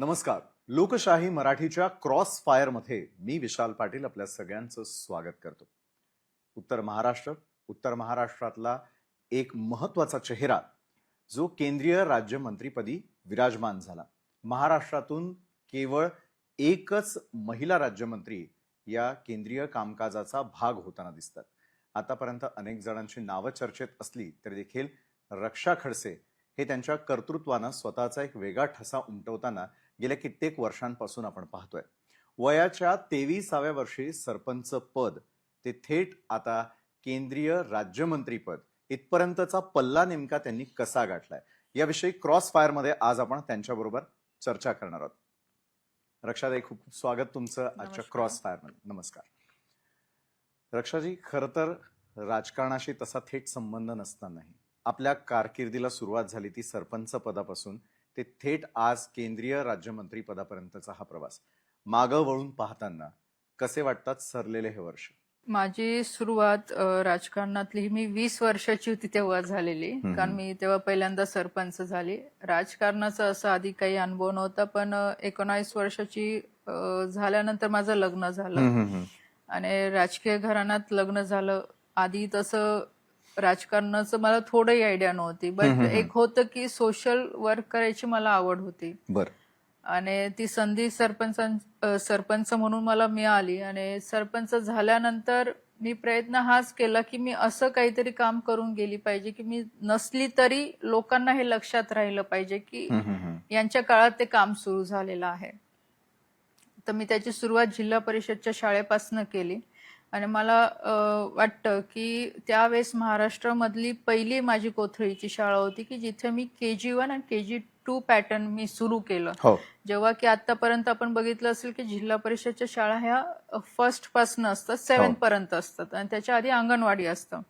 नमस्कार. लोकशाही मराठीच्या क्रॉस फायरमध्ये मी विशाल पाटील आपल्या सगळ्यांचं स्वागत करतो. उत्तर महाराष्ट्रातला एक महत्वाचा चेहरा जो केंद्रीय राज्यमंत्रीपदी विराजमान झाला. महाराष्ट्रातून केवळ एकच महिला राज्यमंत्री या केंद्रीय कामकाजाचा भाग होताना दिसतात. आतापर्यंत अनेक जणांची नावं चर्चेत असली तरी देखील रक्षा खडसे हे त्यांच्या कर्तृत्वानं स्वतःचा एक वेगळा ठसा उमटवताना गेल्या कित्येक वर्षांपासून आपण पाहतोय. वयाच्या 23व्या वर्षी सरपंच पद ते थेट आता केंद्रीय राज्यमंत्री पद इथपर्यंतचा पल्ला नेमका त्यांनी कसा गाठलाय याविषयी क्रॉस फायर मध्ये आज आपण त्यांच्याबरोबर चर्चा करणार आहोत. रक्षाताई, खूप खूप स्वागत तुमचं आजच्या क्रॉस फायर मध्ये. नमस्कार. रक्षाजी, खर तर राजकारणाशी तसा थेट संबंध नसतानाही आपल्या कारकिर्दीला सुरुवात झाली ती सरपंच पदापासून ते थेट आज केंद्रीय राज्यमंत्री पदापर्यंतचा हा प्रवास. मागं वळून पाहताना कसे वाटतात सरलेले हे वर्ष? माझी सुरुवात राजकारणातली मी 20 वर्षाची होती तेव्हा झालेली, कारण मी तेव्हा पहिल्यांदा सरपंच झाली. राजकारणाचा असा आधी काही अनुभव नव्हता, पण 19 वर्षाची झाल्यानंतर माझं लग्न झालं आणि राजकीय घराण्यात लग्न झालं. आधी तसं राजकारणाचं मला थोडंही आयडिया नव्हती, बट एक होतं की सोशल वर्क करायची मला आवड होती. आणि ती संधी सरपंच म्हणून मला मिळाली आणि सरपंच झाल्यानंतर मी प्रयत्न हाच केला की मी असं काहीतरी काम करून गेली पाहिजे की मी नसली तरी लोकांना हे लक्षात राहिलं पाहिजे की यांच्या काळात ते काम सुरू झालेलं आहे. तर मी त्याची सुरुवात जिल्हा परिषदच्या शाळेपासून केली आणि मला वाटतं की त्यावेळेस महाराष्ट्रामधली पहिली माझी कोथळीची शाळा होती की जिथे मी KG1 आणि KG2 पॅटर्न मी सुरू केलं. जेव्हा की आतापर्यंत आपण बघितलं असेल की जिल्हा परिषदच्या शाळा ह्या फर्स्ट पासून असतात, 7th पर्यंत असतात आणि त्याच्या आधी अंगणवाडी असतं.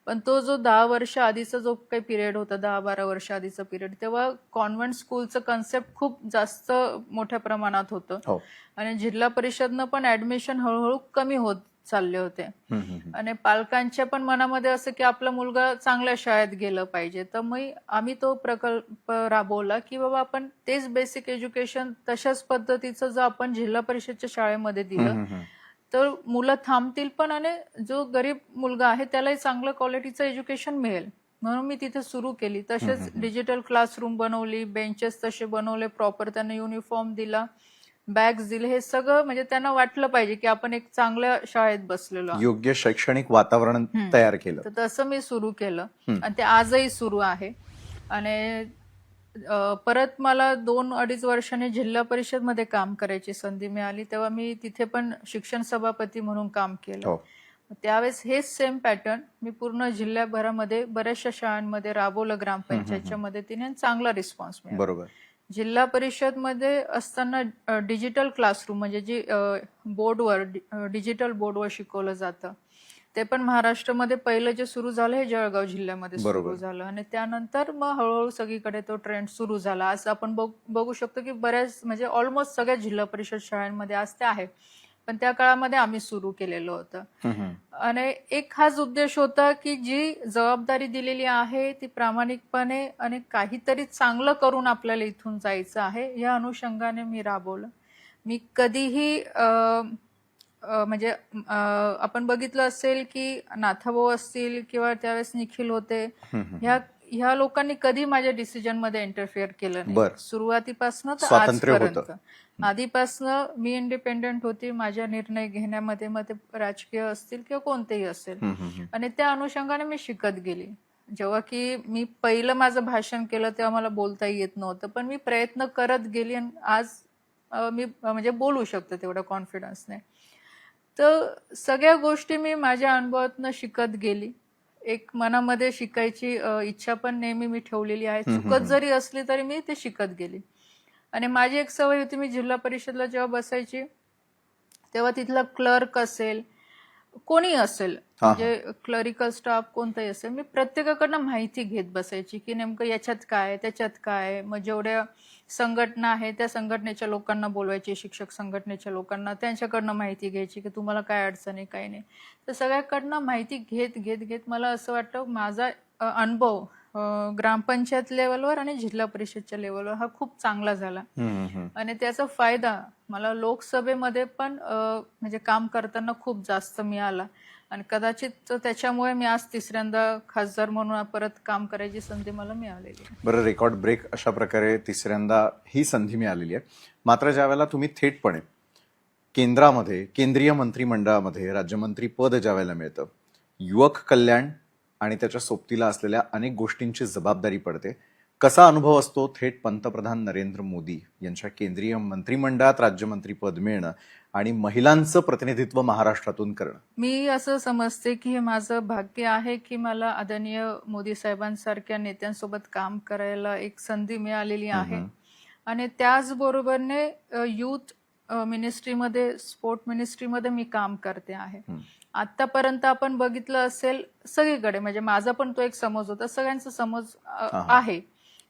पण तो जो 10 वर्ष आधीचा जो काही पिरियड होता, 10-12 वर्ष आधीचा पिरियड, तेव्हा कॉन्व्हेंट स्कूलचं कन्सेप्ट खूप जास्त मोठ्या प्रमाणात होतं आणि जिल्हा परिषदनं पण ऍडमिशन हळूहळू कमी होत चालले होते आणि पालकांच्या पण मनामध्ये असं की आपला मुलगा चांगल्या शाळेत गेलं पाहिजे. तर मग आम्ही तो प्रकल्प राबवला की बाबा आपण तेच बेसिक एज्युकेशन तशाच पद्धतीचं जर आपण जिल्हा परिषदच्या शाळेमध्ये दिलं तर मुलं थांबतील पण आणि जो गरीब मुलगा आहे त्यालाही चांगलं क्वालिटीचं एज्युकेशन मिळेल. म्हणून मी तिथे सुरू केली. तसेच डिजिटल क्लासरूम बनवली, बेंचेस तसे बनवले, प्रॉपर त्यांना युनिफॉर्म दिला, बॅग्स दिले. हे सगळं म्हणजे त्यांना वाटलं पाहिजे की आपण एक चांगल्या शाळेत बसलेलो, योग्य शैक्षणिक वातावरण तयार केलं. तर तसं मी सुरू केलं आणि ते आजही सुरू आहे. आणि परत मला 2-2.5 वर्षांनी जिल्हा परिषद मध्ये काम करायची संधी मिळाली. तेव्हा मी तिथे पण शिक्षण सभापती म्हणून काम केलं. त्यावेळेस हेच सेम पॅटर्न मी पूर्ण जिल्ह्याभरामध्ये बऱ्याचशा शाळांमध्ये राबवलं ग्रामपंचायतच्या मदतीने. चांगला रिस्पॉन्स मिळाला. बरोबर. जिल्हा परिषद मध्ये असताना डिजिटल क्लासरूम म्हणजे जी बोर्डवर डिजिटल बोर्डवर शिकवलं जातं ते पण महाराष्ट्रामध्ये पहिलं जे सुरू झालं हे जळगाव जिल्ह्यामध्ये सुरू झालं आणि त्यानंतर मग हळूहळू सगळीकडे तो ट्रेंड सुरू झाला. आज आपण बघू शकतो की बऱ्याच म्हणजे ऑलमोस्ट सगळ्या जिल्हा परिषद शाळांमध्ये आज ते आहे, पण त्या काळामध्ये आम्ही सुरू केलेलं होतं. आणि एक हाच उद्देश होता की जी जबाबदारी दिलेली आहे ती प्रामाणिकपणे आणि काहीतरी चांगलं करून आपल्याला इथून जायचं आहे या अनुषंगाने मी राबवलं. मी कधीही म्हणजे आपण बघितलं असेल की नाथाभाऊ असतील किंवा त्यावेळेस निखिल होते, ह्या लोकांनी कधी माझ्या डिसिजन मध्ये इंटरफिअर केलं नाही. सुरुवातीपासून तर आजपर्यंत आधीपासनं मी इंडिपेंडेंट होती माझ्या निर्णय घेण्यामध्ये, मग ते राजकीय असतील किंवा कोणतेही असेल. आणि त्या अनुषंगाने मी शिकत गेली. जेव्हा की मी पहिलं माझं भाषण केलं तेव्हा मला बोलता येत नव्हतं, पण मी प्रयत्न करत गेली आणि आज मी म्हणजे बोलू शकते तेवढ्या कॉन्फिडन्सने. तर सगळ्या गोष्टी मी माझ्या अनुभवातनं शिकत गेली. एक मनामध्ये शिकायची इच्छा पण नेहमी मी ठेवलेली आहे. चुकत जरी असली तरी मी ते शिकत गेली. आणि माझी एक सवय होती, मी जिल्हा परिषदला जेव्हा बसायची तेव्हा तिथला क्लर्क असेल कोणी असेल म्हणजे क्लरिकल स्टाफ कोणताही असेल, मी प्रत्येकाकडनं माहिती घेत बसायची की नेमकं याच्यात काय त्याच्यात काय. मग जेवढ्या संघटना आहे त्या संघटनेच्या लोकांना बोलवायची, शिक्षक संघटनेच्या लोकांना, त्यांच्याकडनं माहिती घ्यायची की तुम्हाला काय अडचण आहे काय नाही. तर सगळ्याकडनं माहिती घेत घेत घेत मला असं वाटतं माझा अनुभव ग्रामपंचायत लेवलवर आणि जिल्हा परिषदच्या लेवलवर हा खूप चांगला झाला. आणि त्याचा फायदा मला लोकसभेमध्ये पण म्हणजे काम करताना खूप जास्त मिळाला आणि कदाचित त्याच्यामुळे मी आज तिसऱ्यांदा खासदार म्हणून परत काम करायची संधी मला मिळालेली आहे. बरं, रेकॉर्ड ब्रेक अशा प्रकारे तिसऱ्यांदा ही संधी मिळालेली आहे. मात्र ज्यावेळेला तुम्ही थेटपणे केंद्रामध्ये केंद्रीय मंत्रिमंडळामध्ये राज्यमंत्री पद ज्यावेळेला मिळतं, युवक कल्याण आणि त्याच्या सोबतीला असलेल्या अनेक गोष्टींची जबाबदारी पडते. कसा अनुभव असतो थेट पंतप्रधान नरेंद्र मोदी यांच्या केंद्रीय मंत्रिमंडळात राज्यमंत्री पद मिळणं आणि महिलांचं प्रतिनिधित्व महाराष्ट्रातून करणं? मी असं समजते की हे माझं भाग्य आहे की मला आदरणीय मोदी साहेबांसारख्या नेत्यांसोबत काम करायला एक संधी मिळालेली आहे. आणि त्याचबरोबरने युथ मिनिस्ट्रीमध्ये, स्पोर्ट मिनिस्ट्रीमध्ये मी काम करते आहे. आतापर्यंत आपण बघितलं असेल सगळीकडे, म्हणजे माझा पण तो एक समज होता, सगळ्यांचा समज आहे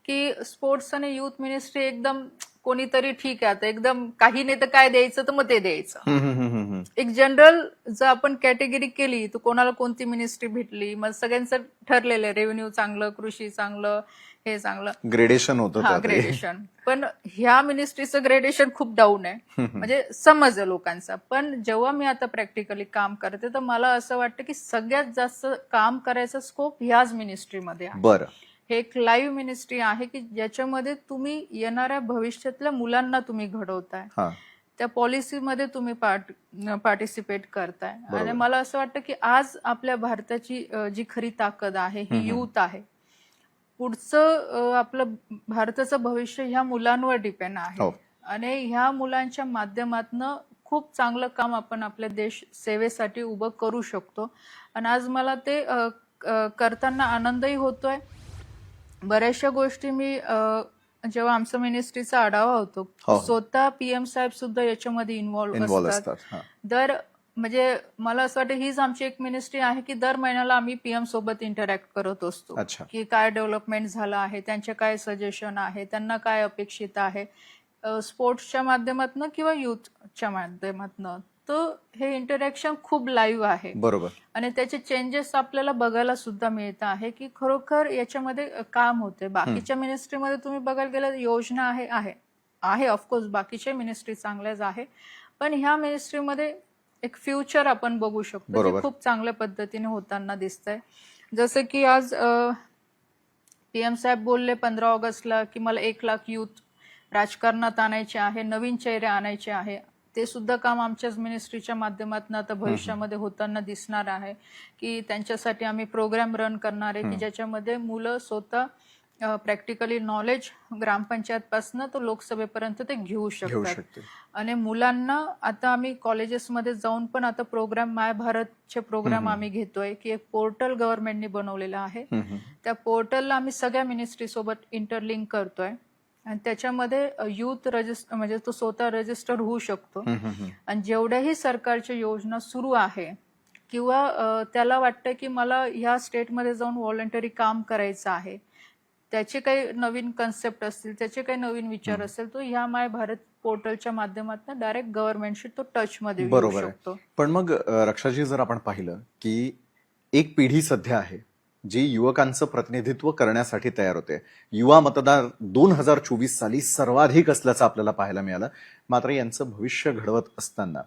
की स्पोर्ट्स आणि युथ मिनिस्ट्री एकदम कोणीतरी ठीक आहे, आता एकदम काही नाही तर काय द्यायचं तर मग ते द्यायचं. एक जनरल जर आपण कॅटेगरी केली तर कोणाला कोणती मिनिस्ट्री भेटली, मग सगळ्यांचं ठरलेलं आहे रेव्हेन्यू चांगलं, कृषी चांगलं, हे चांगलं, ग्रेडेशन होतं. हा ग्रेडेशन. पण ह्या मिनिस्ट्रीचं ग्रेडेशन खूप डाऊन आहे, म्हणजे समज आहे लोकांचा. पण जेव्हा मी आता प्रॅक्टिकली काम करते तर मला असं वाटतं की सगळ्यात जास्त काम करायचा स्कोप ह्याच मिनिस्ट्रीमध्ये आहे. बरं, हे एक लाईव्ह मिनिस्ट्री आहे की ज्याच्यामध्ये तुम्ही येणाऱ्या भविष्यातल्या मुलांना तुम्ही घडवताय, त्या पॉलिसीमध्ये तुम्ही पार्टिसिपेट करताय. आणि मला असं वाटतं की आज आपल्या भारताची जी खरी ताकद आहे ही युथ आहे. पुढचं आपलं भारताचं भविष्य ह्या मुलांवर डिपेंड आहे. आणि ह्या मुलांच्या माध्यमातून खूप चांगलं काम आपण आपल्या देश सेवेसाठी उभं करू शकतो. आणि आज मला ते करताना आनंदही होतोय. बऱ्याचशा गोष्टी मी जेव्हा आमचा मिनिस्ट्रीचा आढावा होतो, स्वतः पीएम साहेब सुद्धा याच्यामध्ये इन्व्हॉल्व्ह असतात. म्हणजे मला असं वाटतं हीच आमची एक मिनिस्ट्री आहे की दर महिन्याला आम्ही पीएम सोबत इंटरॅक्ट करत असतो की काय डेव्हलपमेंट झालं आहे, त्यांचे काय सजेशन आहे, त्यांना काय अपेक्षित आहे स्पोर्ट्सच्या माध्यमातून किंवा युथच्या माध्यमातून. तर हे इंटरॅक्शन खूप लाईव्ह आहे. बरोबर. आणि त्याचे चेंजेस आपल्याला बघायला सुद्धा मिळत आहे की खरोखर याच्यामध्ये काम होते. बाकीच्या मिनिस्ट्रीमध्ये तुम्ही बघायला गेलं योजना आहे ऑफकोर्स बाकीच्या मिनिस्ट्री चांगल्याच आहे, पण ह्या मिनिस्ट्रीमध्ये एक फ्युचर आपण बघू शकतो जे खूप चांगल्या पद्धतीने होताना दिसतंय. जसं की आज पीएम साहेब बोलले 15 ऑगस्टला की मला 1 लाख युथ राजकारणात आणायचे आहे, नवीन चेहरे आणायचे आहे. ते सुद्धा काम आमच्याच मिनिस्ट्रीच्या माध्यमातून आता भविष्यामध्ये होताना दिसणार आहे की त्यांच्यासाठी आम्ही प्रोग्राम रन करणार आहे की ज्याच्यामध्ये मुलं स्वतः प्रॅक्टिकली नॉलेज ग्रामपंचायत पासून तर लोकसभेपर्यंत ते घेऊ शकतात. आणि मुलांना आता आम्ही कॉलेजेसमध्ये जाऊन पण आता प्रोग्राम माय भारतचे प्रोग्राम आम्ही घेतोय की एक पोर्टल गव्हर्नमेंटने बनवलेलं आहे. त्या पोर्टलला आम्ही सगळ्या मिनिस्ट्री सोबत इंटरलिंक करतोय आणि त्याच्यामध्ये युथ रजिस्टर म्हणजे तो स्वतः रजिस्टर होऊ शकतो. आणि जेवढ्याही सरकारच्या योजना सुरू आहे किंवा त्याला वाटतं की मला ह्या स्टेटमध्ये जाऊन व्हॉलंटरी काम करायचं आहे, त्याचे काही नवीन कन्सेप्ट असतील, त्याचे काही नवीन विचार असेल, तो ह्या माय भारत पोर्टलच्या माध्यमातून डायरेक्ट गव्हर्नमेंटशी तो टच मध्ये येऊ शकतो. पण मग रक्षाजी, जर आपण पाहिलं की एक पिढी सध्या आहे जी युवकांचं प्रतिनिधित्व करण्यासाठी तयार होते, युवा मतदार 2024 साली सर्वाधिक असल्याचं आपल्याला पाहायला मिळालं. मात्र यांचं भविष्य घडवत असताना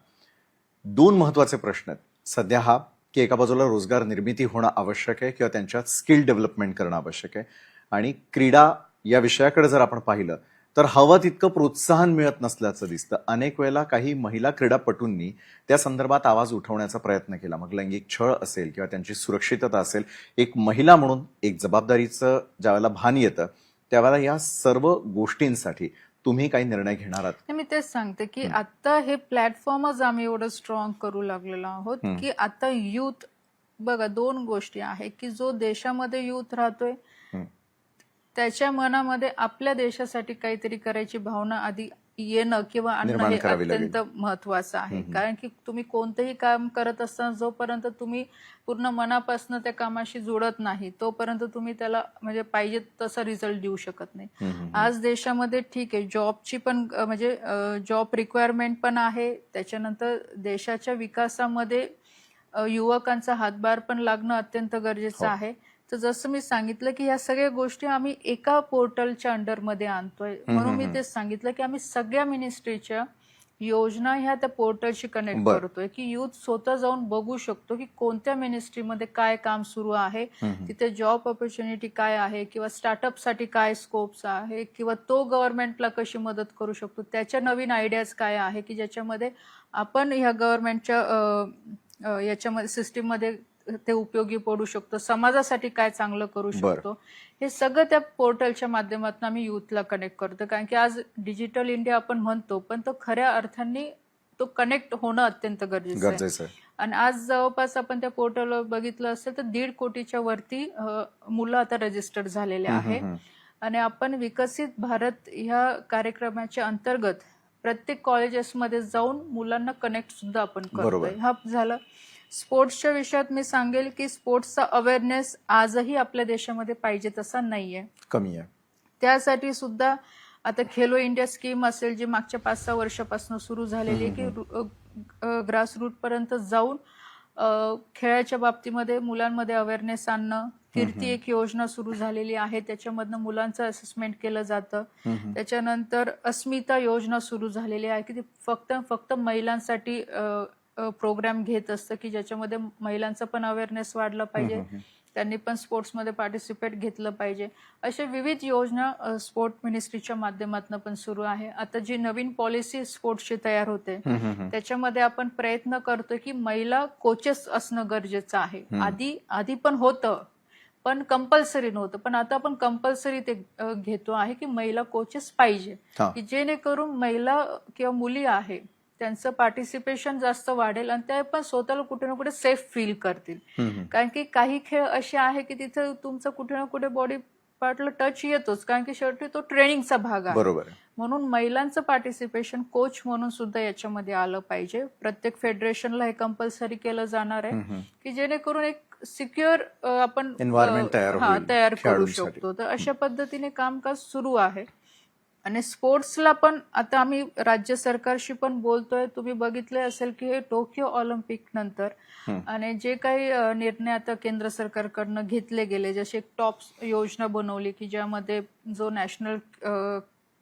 2 महत्वाचे प्रश्न आहेत सध्या. हा की एका बाजूला रोजगार निर्मिती होणं आवश्यक आहे किंवा त्यांच्यात स्किल डेव्हलपमेंट करणं आवश्यक आहे, आणि क्रीडा या विषयाकडे जर आपण पाहिलं तर हवं तितकं प्रोत्साहन मिळत नसल्याचं दिसतं. अनेक वेळेला काही महिला क्रीडापटूंनी त्या संदर्भात आवाज उठवण्याचा प्रयत्न केला, मग लैंगिक छळ असेल किंवा त्यांची सुरक्षितता असेल. एक महिला म्हणून एक जबाबदारीचं ज्यावेळेला भान येतं त्यावेळेला या सर्व गोष्टींसाठी तुम्ही काही निर्णय घेणार आहात? मी तेच सांगते की आता हे प्लॅटफॉर्मच आम्ही एवढं स्ट्रॉंग करू लागलेलो आहोत की आता युथ बघा, 2 गोष्टी आहे की जो देशामध्ये युथ राहतोय त्याच्या मनामध्ये आपल्या देशासाठी काहीतरी करायची भावना आधी येणं किंवा आणणं हे अत्यंत महत्वाचं आहे. कारण की तुम्ही कोणतंही काम करत असताना जोपर्यंत तुम्ही पूर्ण मनापासून त्या कामाशी जुळत नाही तोपर्यंत तुम्ही त्याला म्हणजे पाहिजे तसा रिझल्ट देऊ शकत नाही. आज देशामध्ये ठीक आहे जॉबची पण म्हणजे जॉब रिक्वायरमेंट पण आहे, त्याच्यानंतर देशाच्या विकासामध्ये युवकांचा हातभार पण लागणं अत्यंत गरजेचं आहे. तर जसं मी सांगितलं की ह्या सगळ्या गोष्टी आम्ही एका पोर्टलच्या अंडरमध्ये आणतोय. म्हणून मी तेच सांगितलं की आम्ही सगळ्या मिनिस्ट्रीच्या योजना ह्या त्या पोर्टलशी कनेक्ट बरं. करतोय की युथ स्वतः जाऊन बघू शकतो की कोणत्या मिनिस्ट्रीमध्ये काय काम सुरू आहे, तिथे जॉब ऑपॉर्च्युनिटी काय आहे किंवा स्टार्टअपसाठी काय स्कोप्स आहे किंवा तो गव्हर्नमेंटला कशी मदत करू शकतो, त्याच्या नवीन आयडियाज काय आहे की ज्याच्यामध्ये आपण ह्या गव्हर्नमेंटच्या याच्यामध्ये सिस्टीममध्ये ते उपयोगी पडू शकतो, समाजासाठी काय चांगलं करू शकतो, हे सगळं त्या पोर्टलच्या माध्यमातून आम्ही युथला कनेक्ट करतो. कारण की आज डिजिटल इंडिया आपण म्हणतो, पण तो खऱ्या अर्थाने तो कनेक्ट होणं अत्यंत गरजेचं आहे. आणि आज जवळपास आपण त्या पोर्टलवर बघितलं असेल तर 1.5 कोटीच्या वरती मुलं आता रजिस्टर झालेले आहे. आणि आपण विकसित भारत ह्या कार्यक्रमाच्या अंतर्गत प्रत्येक कॉलेजेसमध्ये जाऊन मुलांना कनेक्ट सुद्धा आपण करतोय. हा झालं. स्पोर्ट्सच्या विषयात मी सांगेल की स्पोर्ट्सचा अवेअरनेस आजही आपल्या देशामध्ये पाहिजे तसा नाहीये, कमी आहे. त्यासाठी सुद्धा आता खेलो इंडिया स्कीम असेल जी मागच्या 5-6 वर्षापासून सुरू झालेली आहे की ग्रासरूट पर्यंत जाऊन खेळाच्या बाबतीमध्ये मुलांमध्ये अवेअरनेस आणणं. कीर्ती एक योजना सुरू झालेली आहे, त्याच्यामधनं मुलांचं असेसमेंट केलं जातं. त्याच्यानंतर अस्मिता योजना सुरू झालेली आहे की ती फक्त महिलांसाठी प्रोग्राम घेत असतं की ज्याच्यामध्ये महिलांचा पण अवेअरनेस वाढला पाहिजे, त्यांनी पण स्पोर्ट्समध्ये पार्टिसिपेट घेतलं पाहिजे. अशा विविध योजना स्पोर्ट मिनिस्ट्रीच्या माध्यमातून पण सुरू आहे. आता जी नवीन पॉलिसी स्पोर्ट्सची तयार होते त्याच्यामध्ये आपण प्रयत्न करतोय की महिला कोचेस असणं गरजेचं आहे. आधी पण होतं पण कंपल्सरी नव्हतं, पण आता आपण कंपल्सरी ते घेतो आहे की महिला कोचेस पाहिजे की जेणेकरून महिला किंवा मुली आहे त्यांचं पार्टिसिपेशन जास्त वाढेल आणि त्या पण स्वतःला कुठे ना कुठे सेफ फील करतील. कारण की काही खेळ असे आहे की तिथे तुमचं कुठे ना कुठे बॉडी पार्टला टच येतोच, कारण की शेवटी तो ट्रेनिंगचा भाग आहे. बरोबर. म्हणून महिलांचं पार्टिसिपेशन कोच म्हणून सुद्धा याच्यामध्ये आलं पाहिजे. प्रत्येक फेडरेशनला हे कंपल्सरी केलं जाणार आहे की जेणेकरून एक सिक्युअर आपण तयार करू शकतो. तर अशा पद्धतीने कामकाज सुरू आहे. आणि स्पोर्ट्सला पण आता आम्ही राज्य सरकारशी पण बोलतोय. तुम्ही बघितले असेल की हे टोकियो ऑलिम्पिक नंतर आणि जे काही निर्णय आता केंद्र सरकारकडनं घेतले गेले, जसे एक टॉप योजना बनवली की ज्यामध्ये जो नॅशनल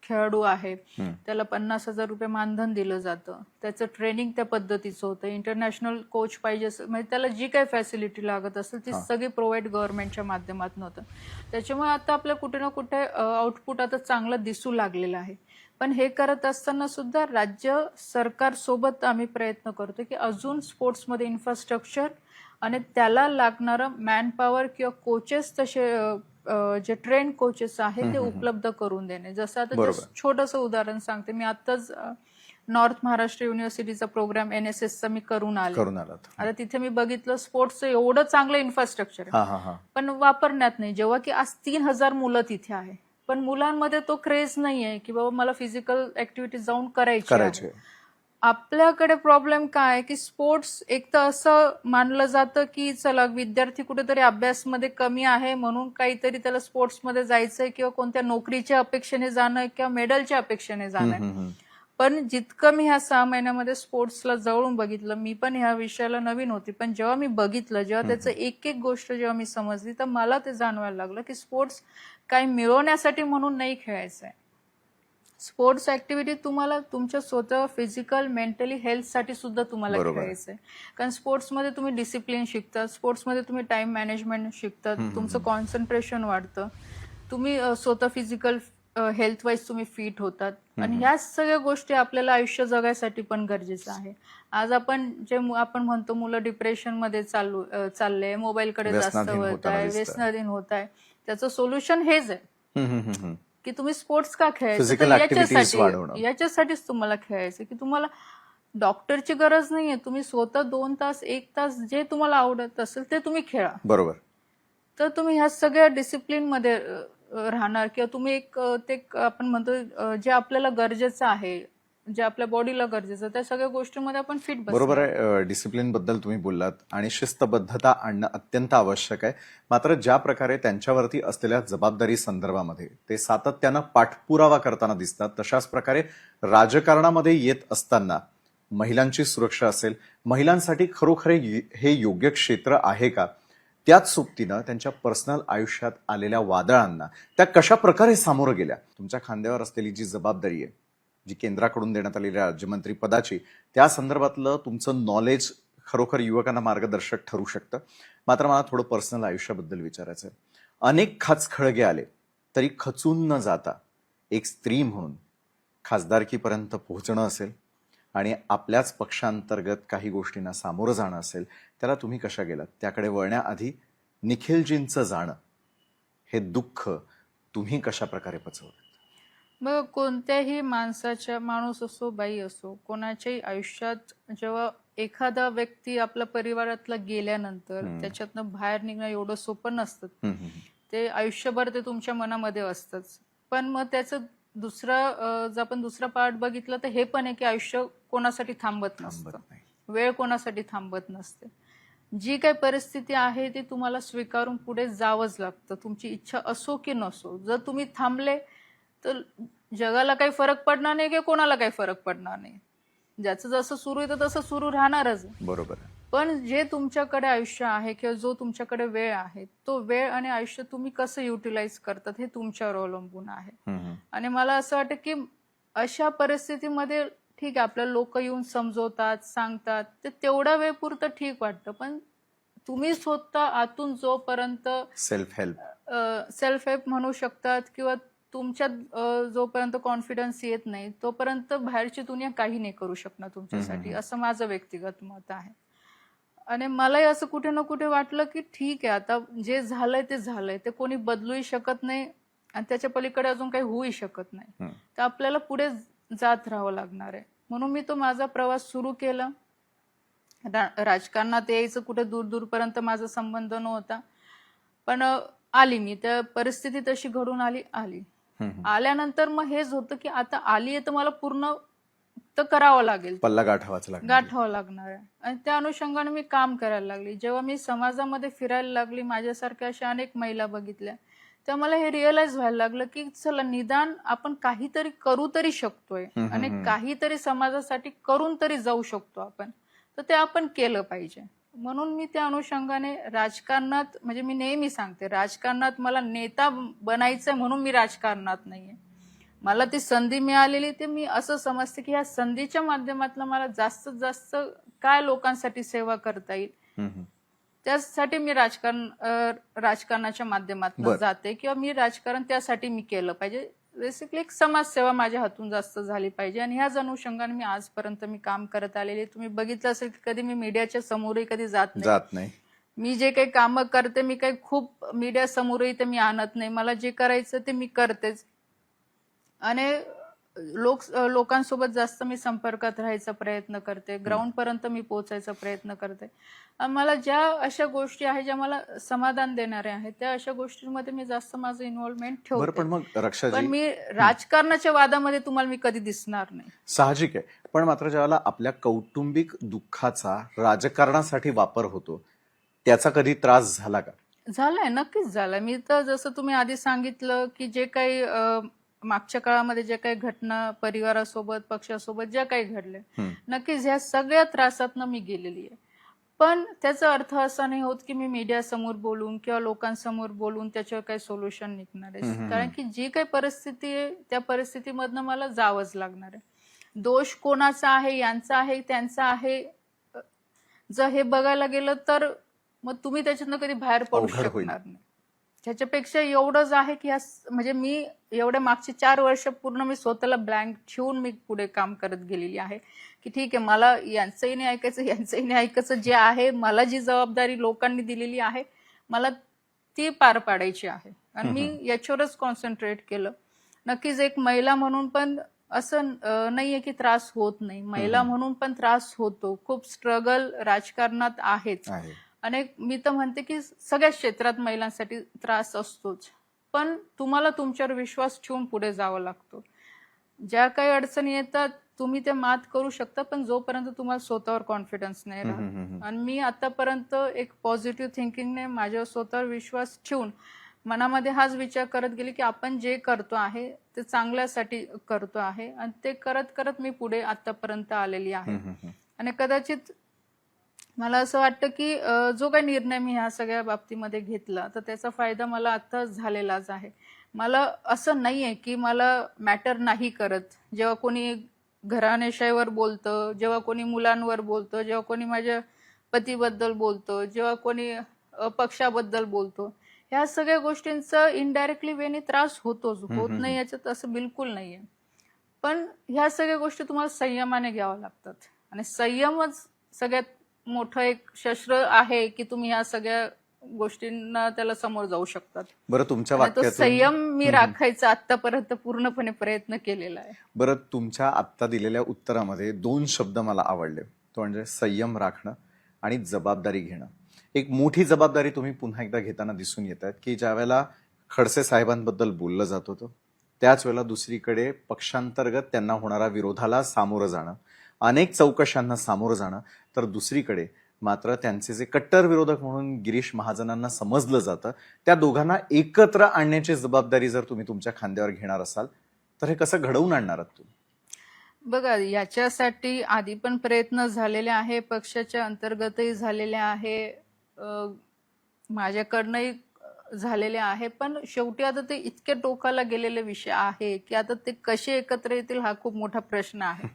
खेळाडू आहे त्याला 50,000 रुपये मानधन दिलं जातं, त्याचं ट्रेनिंग त्या पद्धतीचं होतं, इंटरनॅशनल कोच पाहिजे म्हणजे त्याला जी काही फॅसिलिटी लागत असेल ती सगळी प्रोव्हाइड गव्हर्नमेंटच्या माध्यमातून होतं. त्याच्यामुळे आता आपल्या कुठे ना कुठे आउटपुट आता चांगलं दिसू लागलेलं आहे. पण हे करत असताना सुद्धा राज्य सरकार सोबत आम्ही प्रयत्न करतो की अजून स्पोर्ट्समध्ये इन्फ्रास्ट्रक्चर आणि त्याला लागणारं मॅनपॉवर किंवा कोचेस तसे जे ट्रेन कोचेस आहेत ते उपलब्ध करून देणे. जसं आता छोटंसं उदाहरण सांगते. मी आताच नॉर्थ महाराष्ट्र युनिव्हर्सिटीचा प्रोग्राम NSSचा मी करून आले. आता तिथे मी बघितलं स्पोर्ट्सचं एवढं चांगलं इन्फ्रास्ट्रक्चर आहे पण वापरण्यात नाही. जेव्हा की आज 3,000 मुलं तिथे आहे पण मुलांमध्ये तो क्रेज नाही आहे की बाबा मला फिजिकल ऍक्टिव्हिटी जाऊन करायची. आपल्याकडे प्रॉब्लेम काय आहे की स्पोर्ट्स एक तर असं मानलं जातं की चला विद्यार्थी कुठेतरी अभ्यासमध्ये कमी आहे म्हणून काहीतरी त्याला स्पोर्ट्समध्ये जायचंय किंवा कोणत्या नोकरीच्या अपेक्षेने जाणं किंवा मेडलच्या अपेक्षेने जाणं. पण जितकं मी ह्या 6 महिन्यामध्ये स्पोर्ट्सला जवळून बघितलं, मी पण ह्या विषयाला नवीन होती, पण जेव्हा मी बघितलं, जेव्हा त्याचं एक एक गोष्ट जेव्हा मी समजली तर मला ते जाणवायला लागलं की स्पोर्ट्स काही मिळवण्यासाठी म्हणून नाही खेळायचं आहे. स्पोर्ट्स ऍक्टिव्हिटी तुम्हाला तुमच्या स्वतः फिजिकल मेंटली हेल्थसाठी सुद्धा तुम्हाला खेळायचंय. कारण स्पोर्ट्समध्ये तुम्ही डिसिप्लिन शिकता, स्पोर्ट्समध्ये तुम्ही टाइम मॅनेजमेंट शिकता, तुमचं कॉन्सन्ट्रेशन वाढतं, तुम्ही स्वतः फिजिकल हेल्थ वाईज तुम्ही फिट होतात आणि ह्या सगळ्या गोष्टी आपल्याला आयुष्य जगायसाठी पण गरजेचं आहे. आज आपण आपण म्हणतो मुलं डिप्रेशनमध्ये चालले, मोबाईलकडे जास्त वळत आहे, व्यसनाधीन होत आहे, त्याचं सोल्युशन हेच आहे की तुम्ही स्पोर्ट्स का खेळायचं, याच्यासाठीच तुम्हाला खेळायचं की तुम्हाला डॉक्टरची गरज नाहीये. तुम्ही स्वतः 2 तास 1 तास जे तुम्हाला आवडत असेल ते तुम्ही खेळा. बरोबर. तर तुम्ही ह्या सगळ्या डिसिप्लिन मध्ये राहणार किंवा तुम्ही ते आपण म्हणतो जे आपल्याला गरजेचं आहे, जे आपल्या बॉडीला गरजेचं, त्या सगळ्या गोष्टींमध्ये आपण फिट बसतो. बरोबर आहे. डिसिप्लिन बद्दल तुम्ही बोललात आणि शिस्तबद्धता आणणं अत्यंत आवश्यक आहे. मात्र ज्या प्रकारे त्यांच्यावरती असलेल्या जबाबदारी संदर्भामध्ये ते सातत्यानं पाठपुरावा करताना दिसतात, तशाच प्रकारे राजकारणामध्ये येत असताना महिलांची सुरक्षा असेल, महिलांसाठी खरोखर हे योग्य क्षेत्र आहे का, त्याच सोबतीनं त्यांच्या पर्सनल आयुष्यात आलेल्या वादळांना त्या कशा प्रकारे सामोरं गेल्या, तुमच्या खांद्यावर असलेली जी जबाबदारी आहे, जी केंद्राकडून देण्यात आलेल्या राज्यमंत्री पदाची, त्या संदर्भातलं तुमचं नॉलेज खरोखर युवकांना मार्गदर्शक ठरू शकतं. मात्र मला थोडं पर्सनल आयुष्याबद्दल विचारायचं आहे. अनेक खाचखळगे आले तरी खचून न जाता एक स्त्री म्हणून खासदारकीपर्यंत पोहोचणं असेल आणि आपल्याच पक्षांतर्गत काही गोष्टींना सामोरं जाणं असेल, त्याला तुम्ही कशा गेलात? त्याकडे वळण्याआधी निखिलजींचं जाणं, हे दुःख तुम्ही कशा प्रकारे पचवलं? मग कोणत्याही माणूस असो बाई असो, कोणाच्याही आयुष्यात जेव्हा एखादा व्यक्ती आपल्या परिवारातला गेल्यानंतर त्याच्यातनं बाहेर निघणं एवढं सोपं नसतं. ते आयुष्यभर ते तुमच्या मनामध्ये असतंच. पण मग त्याचं जर आपण दुसरा पार्ट बघितलं तर हे पण आहे की आयुष्य कोणासाठी थांबत नसतं, वेळ कोणासाठी थांबत नसते. जी काही परिस्थिती आहे ती तुम्हाला स्वीकारून पुढे जावंच लागतं, तुमची इच्छा असो की नसो. जर तुम्ही थांबले तर जगाला काही फरक पडणार नाही किंवा कोणाला काही फरक पडणार नाही. ज्याचं जसं सुरू येतं तसं सुरू राहणारच. बरोबर. पण जे तुमच्याकडे आयुष्य आहे किंवा जो तुमच्याकडे वेळ आहे, तो वेळ आणि आयुष्य तुम्ही कसं युटिलाइज करतात हे तुमच्यावर अवलंबून आहे. आणि मला असं वाटतं की अशा परिस्थितीमध्ये ठीक आहे, आपल्याला लोक येऊन समजवतात, सांगतात, ते तेवढा वेळ पुरतं ठीक वाटतं. पण तुम्ही स्वतः आतून जोपर्यंत सेल्फ हेल्प म्हणू शकतात किंवा तुमच्यात जोपर्यंत कॉन्फिडन्स येत नाही तोपर्यंत बाहेरची दुनिया काही नाही करू शकणार तुमच्यासाठी, असं माझं व्यक्तिगत मत आहे. आणि मलाही असं कुठे ना कुठे वाटलं की ठीक आहे, आता जे झालंय ते झालंय, ते कोणी बदलूही शकत नाही आणि त्याच्या पलीकडे अजून काही होऊही शकत नाही. तर आपल्याला पुढे जात राहावं लागणार आहे. म्हणून मी तो माझा प्रवास सुरू केला. राजकारणात यायचं कुठे दूर दूरपर्यंत माझा संबंध नव्हता, पण आली मी, त्या परिस्थिती तशी घडून आली. आल्यानंतर मग हेच होतं की आता आली आहे तर मला पूर्ण तर करावं लागेल, पल्ला गाठावं लागणार आहे. आणि त्या अनुषंगाने मी काम करायला लागली. जेव्हा मी समाजामध्ये फिरायला लागली, माझ्यासारख्या अशा अनेक महिला बघितल्या, तेव्हा मला हे रिअलाइज व्हायला लागलं की चला, निदान आपण काहीतरी करू तरी शकतोय आणि काहीतरी समाजासाठी करून तरी जाऊ शकतो आपण, तर ते आपण केलं पाहिजे. म्हणून मी त्या अनुषंगाने राजकारणात, म्हणजे मी नेहमी सांगते, राजकारणात मला नेता बनायचंय म्हणून मी राजकारणात नाहीये. मला ती संधी मिळालेली, ते मी असं समजते की ह्या संधीच्या माध्यमातून मला जास्तीत जास्त काय लोकांसाठी सेवा करता येईल, त्यासाठी मी राजकारणाच्या माध्यमातून जाते किंवा मी राजकारण त्यासाठी मी केलं पाहिजे. बेसिकली एक समाजसेवा माझ्या हातून जास्त झाली पाहिजे आणि ह्याच अनुषंगाने मी आजपर्यंत मी काम करत आलेले. तुम्ही बघितलं असेल की कधी मी मीडियाच्या समोरही कधी जात नाही. मी जे काही कामं करते, मी काही खूप मीडिया समोरही ते मी आणत नाही. मला जे करायचं ते मी करतेच आणि लोकांसोबत जास्त मी संपर्कात राहायचा प्रयत्न करते, ग्राउंड पर्यंत मी पोहोचायचा प्रयत्न करते. मला ज्या अशा गोष्टी आहेत ज्या मला समाधान देणाऱ्या आहेत, त्या अशा गोष्टींमध्ये मी जास्त माझं इन्व्हॉल्वमेंट ठेवते. पण मग रक्षाजी, पण मी राजकारणाच्या वादामध्ये तुम्हाला मी कधी दिसणार नाही. साहजिक आहे. पण मात्र ज्यावेळेला आपल्या कौटुंबिक दुःखाचा राजकारणासाठी वापर होतो, त्याचा कधी त्रास झाला का? झालाय, नक्कीच झालाय. मी तर जसं तुम्ही आधी सांगितलं की जे काही मागच्या काळामध्ये जे काही घटना परिवारासोबत, पक्षासोबत ज्या काही घडल्या, नक्कीच ह्या सगळ्या त्रासातनं मी गेलेली आहे. पण त्याचा अर्थ असा नाही होत की मी मीडिया समोर बोलून किंवा लोकांसमोर बोलून त्याच्यावर काही सोल्युशन निघणार आहे. कारण की जी काही परिस्थिती आहे त्या परिस्थितीमधनं मला जावंच लागणार आहे. दोष कोणाचा आहे, यांचा आहे, त्यांचा आहे, जर हे बघायला गेलं तर मग तुम्ही त्याच्यातनं कधी बाहेर पडू शकणार नाही. त्याच्यापेक्षा एवढंच आहे की म्हणजे मी एवढ्या मागची 4 वर्ष पूर्ण मी स्वतःला ब्लँक ठेवून मी पुढे काम करत गेलेली आहे की ठीक आहे, मला यांचंही नाही ऐकायचं, यांचंही नाही ऐकायचं. जे आहे, मला जी जबाबदारी लोकांनी दिलेली आहे, मला ती पार पाडायची आहे आणि मी याच्यावरच कॉन्सन्ट्रेट केलं. नक्कीच एक महिला म्हणून पण असं नाहीये की त्रास होत नाही. महिला म्हणून पण त्रास होतो, खूप स्ट्रगल राजकारणात आहेच. आणि मी तर म्हणते की सगळ्या क्षेत्रात महिलांसाठी त्रास असतोच. पण तुम्हाला तुमच्यावर विश्वास ठेवून पुढे जावं लागतो. ज्या काही अडचणी येतात तुम्ही ते मात करू शकता, पण जोपर्यंत तुम्हाला स्वतःवर कॉन्फिडन्स नाही राहत. आणि मी आतापर्यंत एक पॉझिटिव्ह थिंकिंगने माझ्यावर स्वतःवर विश्वास ठेवून मनामध्ये हाच विचार करत गेले की आपण जे करतो आहे ते चांगल्यासाठी करतो आहे आणि ते करत करत मी पुढे आतापर्यंत आलेली आहे. आणि कदाचित मला असं वाटतं की जो काही निर्णय मी ह्या सगळ्या बाबतीमध्ये घेतला तर त्याचा फायदा मला आता झालेलाच आहे. मला असं नाहीये की मला मॅटर नाही करत. जेव्हा कोणी घराणेशाहीवर बोलतं, जेव्हा कोणी मुलांवर बोलतं, जेव्हा कोणी माझ्या पतीबद्दल बोलतं, जेव्हा कोणी पक्षाबद्दल बोलतो, ह्या सगळ्या गोष्टींचा इनडायरेक्टली वेनी त्रास होतोच. होत नाही याच्यात असं बिलकुल नाहीये. पण ह्या सगळ्या गोष्टी तुम्हाला संयमाने घ्याव्या लागतात आणि संयमच सगळ्यात मोठं एक शस्त्र आहे की तुम्ही ह्या सगळ्या गोष्टींना त्याला समोर जाऊ शकतात. बरं तुमच्या आणि तो वाक्यातून संयम मी राखायचा आतापर्यंत पूर्णपणे प्रयत्न केलेला आहे. बरं तुमच्या आत्ता दिलेल्या उत्तरामध्ये 2 शब्द मला आवडले. तो म्हणजे संयम राखणं आणि जबाबदारी घेणं. एक मोठी जबाबदारी तुम्ही पुन्हा एकदा घेताना दिसून येत आहेत की ज्या वेळेला खडसे साहेबांबद्दल बोललं जात होतं त्याच वेळेला दुसरीकडे पक्षांतर्गत त्यांना होणारा विरोधाला सामोरं जाणं, अनेक चौकशांना सामोरं जाणं, तर दुसरीकडे मात्र त्यांचे जे कट्टर विरोधक म्हणून गिरीश महाजनांना समजलं जातं त्या दोघांना एकत्र आणण्याची जबाबदारी जर तुम्ही तुमच्या खांद्यावर घेणार असाल तर हे कसं घडवून आणणार आहात तुम्ही? बघा, याच्यासाठी आधी पण प्रयत्न झालेले आहे, पक्षाच्या अंतर्गतही झालेले आहे, माझ्याकडनंही झालेले आहे. पण शेवटी आता ते इतक्या टोकाला गेलेले विषय आहे की आता ते कसे एकत्र येतील हा खूप मोठा प्रश्न आहे.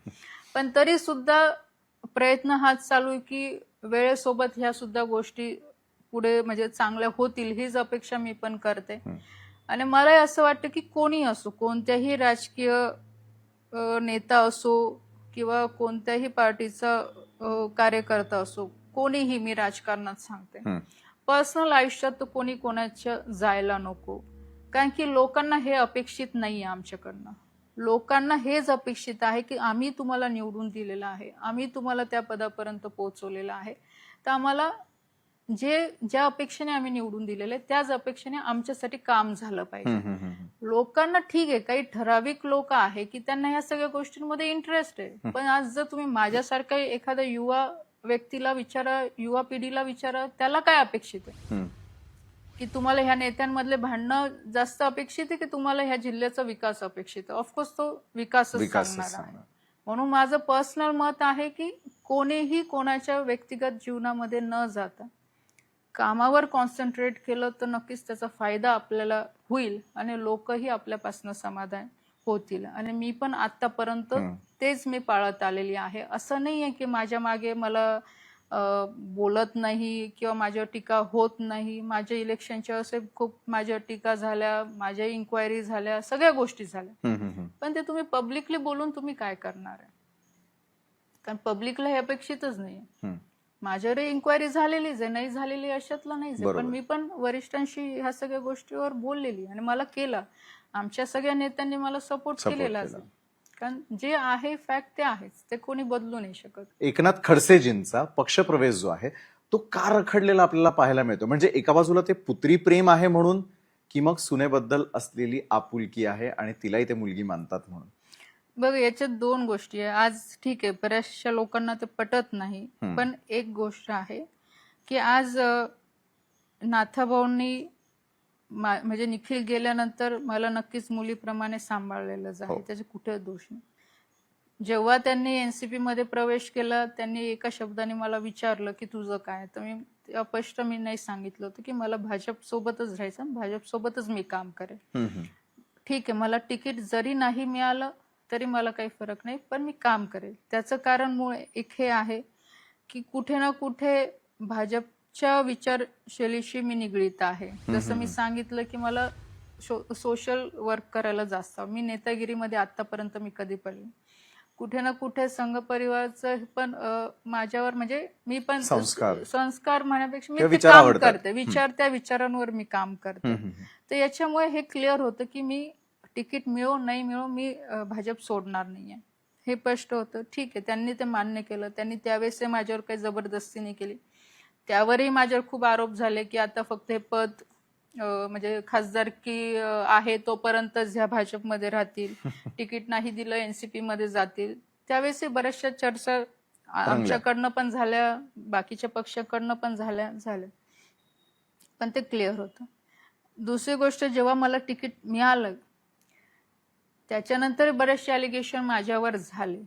पण तरी सुद्धा प्रयत्न हाच चालू आहे की वेळेसोबत ह्या सुद्धा गोष्टी पुढे म्हणजे चांगल्या होतील हीच अपेक्षा मी पण करते. आणि मला असं वाटतं की कोणी असो, कोणत्याही राजकीय नेता असो किंवा कोणत्याही पार्टीचा कार्यकर्ता असो, कोणीही, मी राजकारणात सांगते, पर्सनल आयुष्यात तर कोणी कोणाच्या जायला नको. कारण की लोकांना हे अपेक्षित नाहीये आमच्याकडनं. लोकांना हेच अपेक्षित आहे की आम्ही तुम्हाला निवडून दिलेलं आहे, आम्ही तुम्हाला त्या पदापर्यंत पोहोचवलेलं आहे, तर आम्हाला ज्या अपेक्षेने आम्ही निवडून दिलेले त्याच अपेक्षेने आमच्यासाठी काम झालं पाहिजे. लोकांना ठीक आहे, काही ठराविक लोक आहे की त्यांना ह्या सगळ्या गोष्टींमध्ये इंटरेस्ट आहे. पण आज जर तुम्ही माझ्यासारख्या एखाद्या युवा व्यक्तीला विचारा, युवा पिढीला विचारा, त्याला काय अपेक्षित आहे? की तुम्हाला ह्या नेत्यांमधले भांडणं जास्त अपेक्षित आहे की तुम्हाला ह्या जिल्ह्याचा विकास अपेक्षित आहे? ऑफकोर्स तो विकासच सांगणार आहे. म्हणून माझं पर्सनल मत आहे की कोणीही कोणाच्या व्यक्तिगत जीवनामध्ये न जाता कामावर कॉन्सन्ट्रेट केलं तर नक्कीच त्याचा फायदा आपल्याला होईल आणि लोकही आपल्यापासून समाधान होतील. आणि मी पण आतापर्यंत तेच मी पाळत आलेली आहे. असं नाहीये की माझ्या मागे मला बोलत नाही किंवा माझ्यावर टीका होत नाही. माझ्या इलेक्शनच्या असे खूप माझ्या टीका झाल्या, माझ्या इन्क्वायरी झाल्या, सगळ्या गोष्टी झाल्या. पण ते तुम्ही पब्लिकली बोलून तुम्ही काय करणार आहे? कारण पब्लिकला हे अपेक्षितच नाही. माझ्यावर इन्क्वायरी झालेलीच आहे, नाही झालेली अशातलं नाहीच आहे. पण मी पण वरिष्ठांशी ह्या सगळ्या गोष्टीवर बोललेली आणि मला केला. आमच्या सगळ्या नेत्यांनी मला सपोर्ट केलेलाच आहे. कारण जे आहे फॅक्ट ते आहेच, ते कोणी बदलू नाही शकत. एकनाथ खडसेजींचा पक्षप्रवेश जो आहे तो का रखडलेला आपल्याला पाहायला मिळतो? म्हणजे एका बाजूला ते पुत्री प्रेम आहे म्हणून की मग सुनेबद्दल असलेली आपुलकी आहे आणि तिलाही ते मुलगी मानतात म्हणून? बघ, याच्यात 2 गोष्टी आहे. आज ठीक आहे, बऱ्याचशा लोकांना ते पटत नाही, पण एक गोष्ट आहे की आज नाथाभाऊंनी म्हणजे निखिल गेल्यानंतर मला नक्कीच मुलीप्रमाणे सांभाळलेलंच आहे. त्याचे कुठे दोष नाही. जेव्हा त्यांनी एनसीपी मध्ये प्रवेश केला, त्यांनी एका शब्दाने मला विचारलं की तुझं काय, तर मी स्पष्ट मी नाही सांगितलं होतं की मला भाजप सोबतच राहायचं, भाजप सोबतच मी काम करेन. ठीक आहे, मला तिकीट जरी नाही मिळालं तरी मला काही फरक नाही, पण मी काम करेल. त्याचं कारण एक हे आहे की कुठे ना कुठे भाजपच्या विचारशैलीशी मी निगडीत आहे. जसं मी सांगितलं की मला सोशल वर्क करायला जास्त, मी नेतागिरीमध्ये आतापर्यंत मी कधी पडले. कुठे ना कुठे संघ परिवारचं पण माझ्यावर म्हणजे मी पण संस्कार म्हणण्यापेक्षा मी ते काम करते, त्या विचारांवर मी काम करते. तर याच्यामुळे हे क्लिअर होतं की मी तिकीट मिळो नाही मिळो मी भाजप सोडणार नाहीये, हे स्पष्ट होतं. ठीक आहे, त्यांनी ते मान्य केलं. त्यांनी त्यावेळेस माझ्यावर काही जबरदस्ती नाही केली. त्यावरही माझ्यावर खूप आरोप झाले की आता फक्त हे पद म्हणजे खासदारकी आहे तोपर्यंतच ह्या भाजपमध्ये राहतील, तिकीट नाही दिलं एनसीपी मध्ये जातील. त्यावेळेस बऱ्याचशा चर्चा आमच्याकडनं पण झाल्या, बाकीच्या पक्षाकडनं पण झाल्या, पण ते क्लिअर होतं. दुसरी गोष्ट, जेव्हा मला तिकीट मिळालं त्याच्यानंतर बरेचसे अलिगेशन माझ्यावर झाले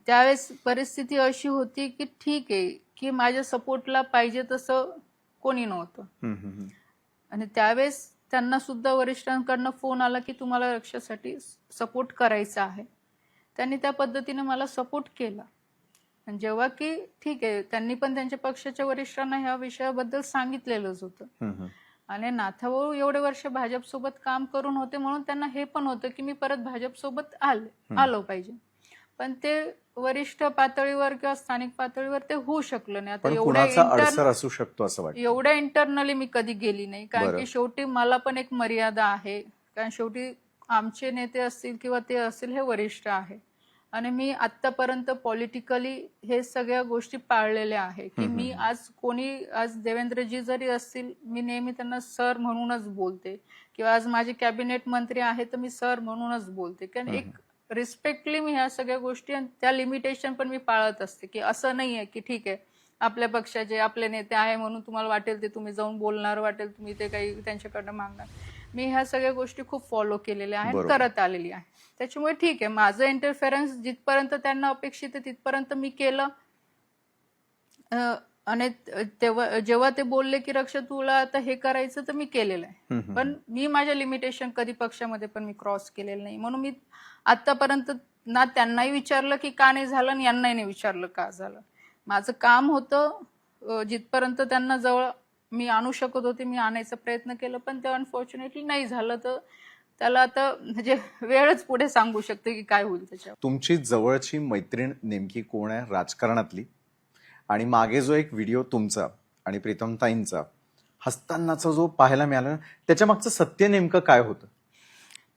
त्यावेळेस परिस्थिती अशी होती की ठीक आहे की माझ्या सपोर्टला पाहिजे तसं कोणी नव्हतं. हम्म, हम्म, हम्म. आणि त्यावेळेस त्यांना सुद्धा वरिष्ठांकडनं फोन आला की तुम्हाला रक्षासाठी सपोर्ट करायचा आहे. त्यांनी त्या पद्धतीने मला सपोर्ट केला. आणि जेव्हा की ठीक आहे त्यांनी पण त्यांच्या पक्षाच्या वरिष्ठांना ह्या विषयाबद्दल सांगितलेलंच होतं. हम्म, हम्म. आणि नाथाभाऊ एवढे वर्ष भाजपसोबत काम करून होते म्हणून त्यांना हे पण होतं की मी परत भाजपसोबत आलो पाहिजे. पण ते वरिष्ठ पातळीवर किंवा स्थानिक पातळीवर ते होऊ शकलं नाही. आता पण कुणाचा अडसर असू शकतो असं वाटतं? एवढ्या इंटरनली मी कधी गेली नाही, कारण बरं. की शेवटी मला पण एक मर्यादा आहे. कारण शेवटी आमचे नेते असतील किंवा ते असतील हे वरिष्ठ आहे. आणि मी आतापर्यंत पॉलिटिकली हे सगळ्या गोष्टी पाळलेल्या आहे की मी आज देवेंद्रजी जरी असतील मी नेहमी त्यांना सर म्हणूनच बोलते, किंवा आज माझे कॅबिनेट मंत्री आहे तर मी सर म्हणूनच बोलते. कारण एक रिस्पेक्टली मी ह्या सगळ्या गोष्टी आणि त्या लिमिटेशन पण मी पाळत असते की असं नाहीये की ठीक आहे आपल्या पक्षाचे आपले नेते आहे म्हणून तुम्हाला वाटेल ते तुम्ही जाऊन बोलणार, वाटेल तुम्ही ते काही त्यांच्याकडनं मागणार. मी ह्या सगळ्या गोष्टी खूप फॉलो केलेल्या आहेत, बरोबर. करत आलेली आहे. त्याच्यामुळे ठीक आहे माझं इंटरफेरन्स जिथपर्यंत त्यांना अपेक्षित आहे तिथपर्यंत मी केलं. आणि तेव्हा जेव्हा ते बोलले की रक्षा तुला आता हे करायचं तर मी केलेलं आहे. पण मी माझ्या लिमिटेशन कधी पक्षामध्ये पण मी क्रॉस केलेलं नाही. म्हणून मी आतापर्यंत ना त्यांनाही विचारलं की का नाही झालं आणि यांनाही नाही विचारलं का झालं. माझं काम होतं जिथपर्यंत त्यांना जवळ मी आणू शकत होते मी आणायचा प्रयत्न केला, पण ते अनफॉर्च्युनेटली नाही झालं. तर त्याला आता म्हणजे वेळच पुढे सांगू शकते की काय होईल त्याच्यावर. तुमची जवळची मैत्रीण नेमकी कोण आहे राजकारणातली? आणि मागे जो एक व्हिडिओ तुमचा आणि प्रीतमताईंचा हसतानाचा जो पाहायला मिळाला त्याच्या मागचं सत्य नेमकं काय होतं?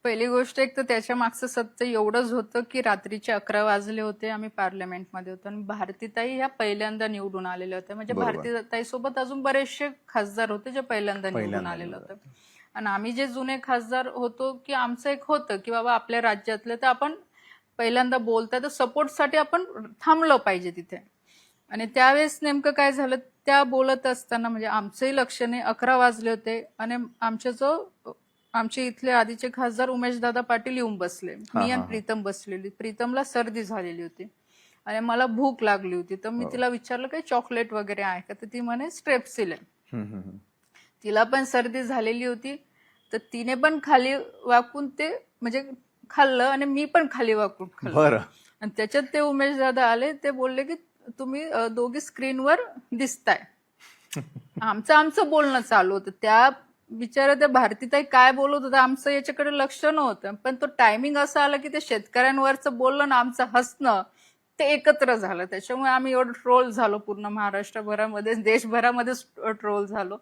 पहिली गोष्ट एक तर त्याच्या मागचं सत्य एवढंच होतं की रात्रीचे 11 वाजले होते, आम्ही पार्लमेंटमध्ये होतो आणि भारतीताई ह्या पहिल्यांदा निवडून आलेल्या होत्या. म्हणजे बरोबर. भारतीताई सोबत अजून बरेचसे खासदार होते जे पहिल्यांदा निवडून आलेलं होतं. आणि आम्ही जे जुने खासदार होतो की आमचं एक होतं की बाबा आपल्या राज्यातले तर आपण पहिल्यांदा बोलताय तर सपोर्टसाठी आपण थांबलो पाहिजे तिथे. आणि त्यावेळेस नेमकं काय झालं, त्या बोलत असताना म्हणजे आमचंही लक्ष नाही, 11 वाजले होते आणि आमचे इथले आधीचे खासदार उमेशदादा पाटील येऊन बसले. मी आणि प्रीतम बसलेली. प्रीतमला सर्दी झालेली होती आणि मला भूक लागली होती. तर मी तिला विचारलं काही चॉकलेट वगैरे आहे का, तर ती म्हणे स्ट्रेप्सिल आहे. तिला पण सर्दी झालेली होती तर तिने पण खाली वाकून ते म्हणजे खाल्लं आणि मी पण खाली वाकून खाल्लं. बरं. आणि त्याच्यात ते उमेशदादा आले, ते बोलले की तुम्ही दोघी स्क्रीनवर दिसताय. आमचं बोलणं चालू होतं. त्या बिचारा त्या भारतीताई काय बोलत होत्या आमचं याच्याकडे लक्ष नव्हतं, पण तो टायमिंग असा आला की ते शेतकऱ्यांवरचं बोलणं ना आमचं हसणं ते एकत्र झालं. त्याच्यामुळे आम्ही एवढं ट्रोल झालो, पूर्ण महाराष्ट्रभरामध्ये देशभरामध्ये ट्रोल झालो.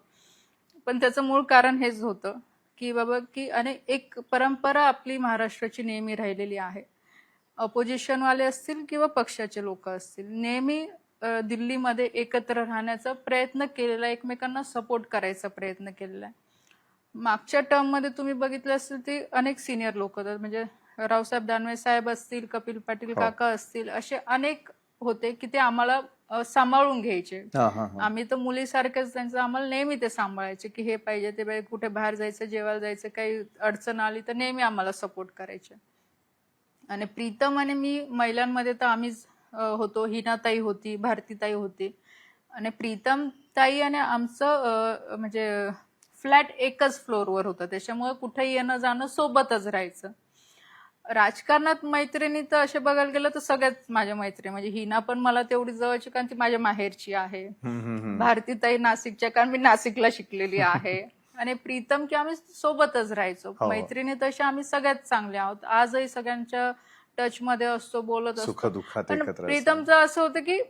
पण त्याचं मूळ कारण हेच होतं की बाबा की आणि एक परंपरा आपली महाराष्ट्राची नेहमी राहिलेली आहे. अपोजिशनवाले असतील किंवा पक्षाचे लोक असतील, नेहमी दिल्लीमध्ये एकत्र राहण्याचा प्रयत्न केलेला, एकमेकांना सपोर्ट करायचा प्रयत्न केलेला आहे. मागच्या टर्ममध्ये तुम्ही बघितलं असेल ते अनेक सिनियर लोक होतात, म्हणजे रावसाहेब दानवे साहेब असतील, कपिल पाटील काका असतील, असे अनेक होते की ते आम्हाला सांभाळून घ्यायचे. आम्ही तर मुलीसारखेच त्यांचं आम्हाला नेहमी ते सांभाळायचे की हे पाहिजे ते पाहिजे, कुठे बाहेर जायचं, जेवायला जायचं, काही अडचण आली तर नेहमी आम्हाला सपोर्ट करायचे. आणि प्रीतम आणि मी महिलांमध्ये तर आम्हीच होतो. हिनाताई होती, भारतीताई होती. आणि प्रीतम ताई आणि आमचं म्हणजे फ्लॅट एकच फ्लोअरवर होतं, त्याच्यामुळे कुठेही येणं जाणं सोबतच राहायचं. राजकारणात मैत्रिणी तर असे बघायला गेलं तर सगळ्याच माझ्या मैत्रिणी, म्हणजे हिना पण मला तेवढी जवळची कारण ती माझ्या माहेरची आहे. भारतीताई नाशिकच्या कारण मी नाशिकला शिकलेली आहे. आणि प्रीतम की आम्ही सोबतच राहायचो. मैत्रिणी तशा आम्ही सगळ्यात चांगल्या आहोत, आजही सगळ्यांच्या टच मध्ये असतो, बोलत असतो. पण प्रीतमचं असं होतं की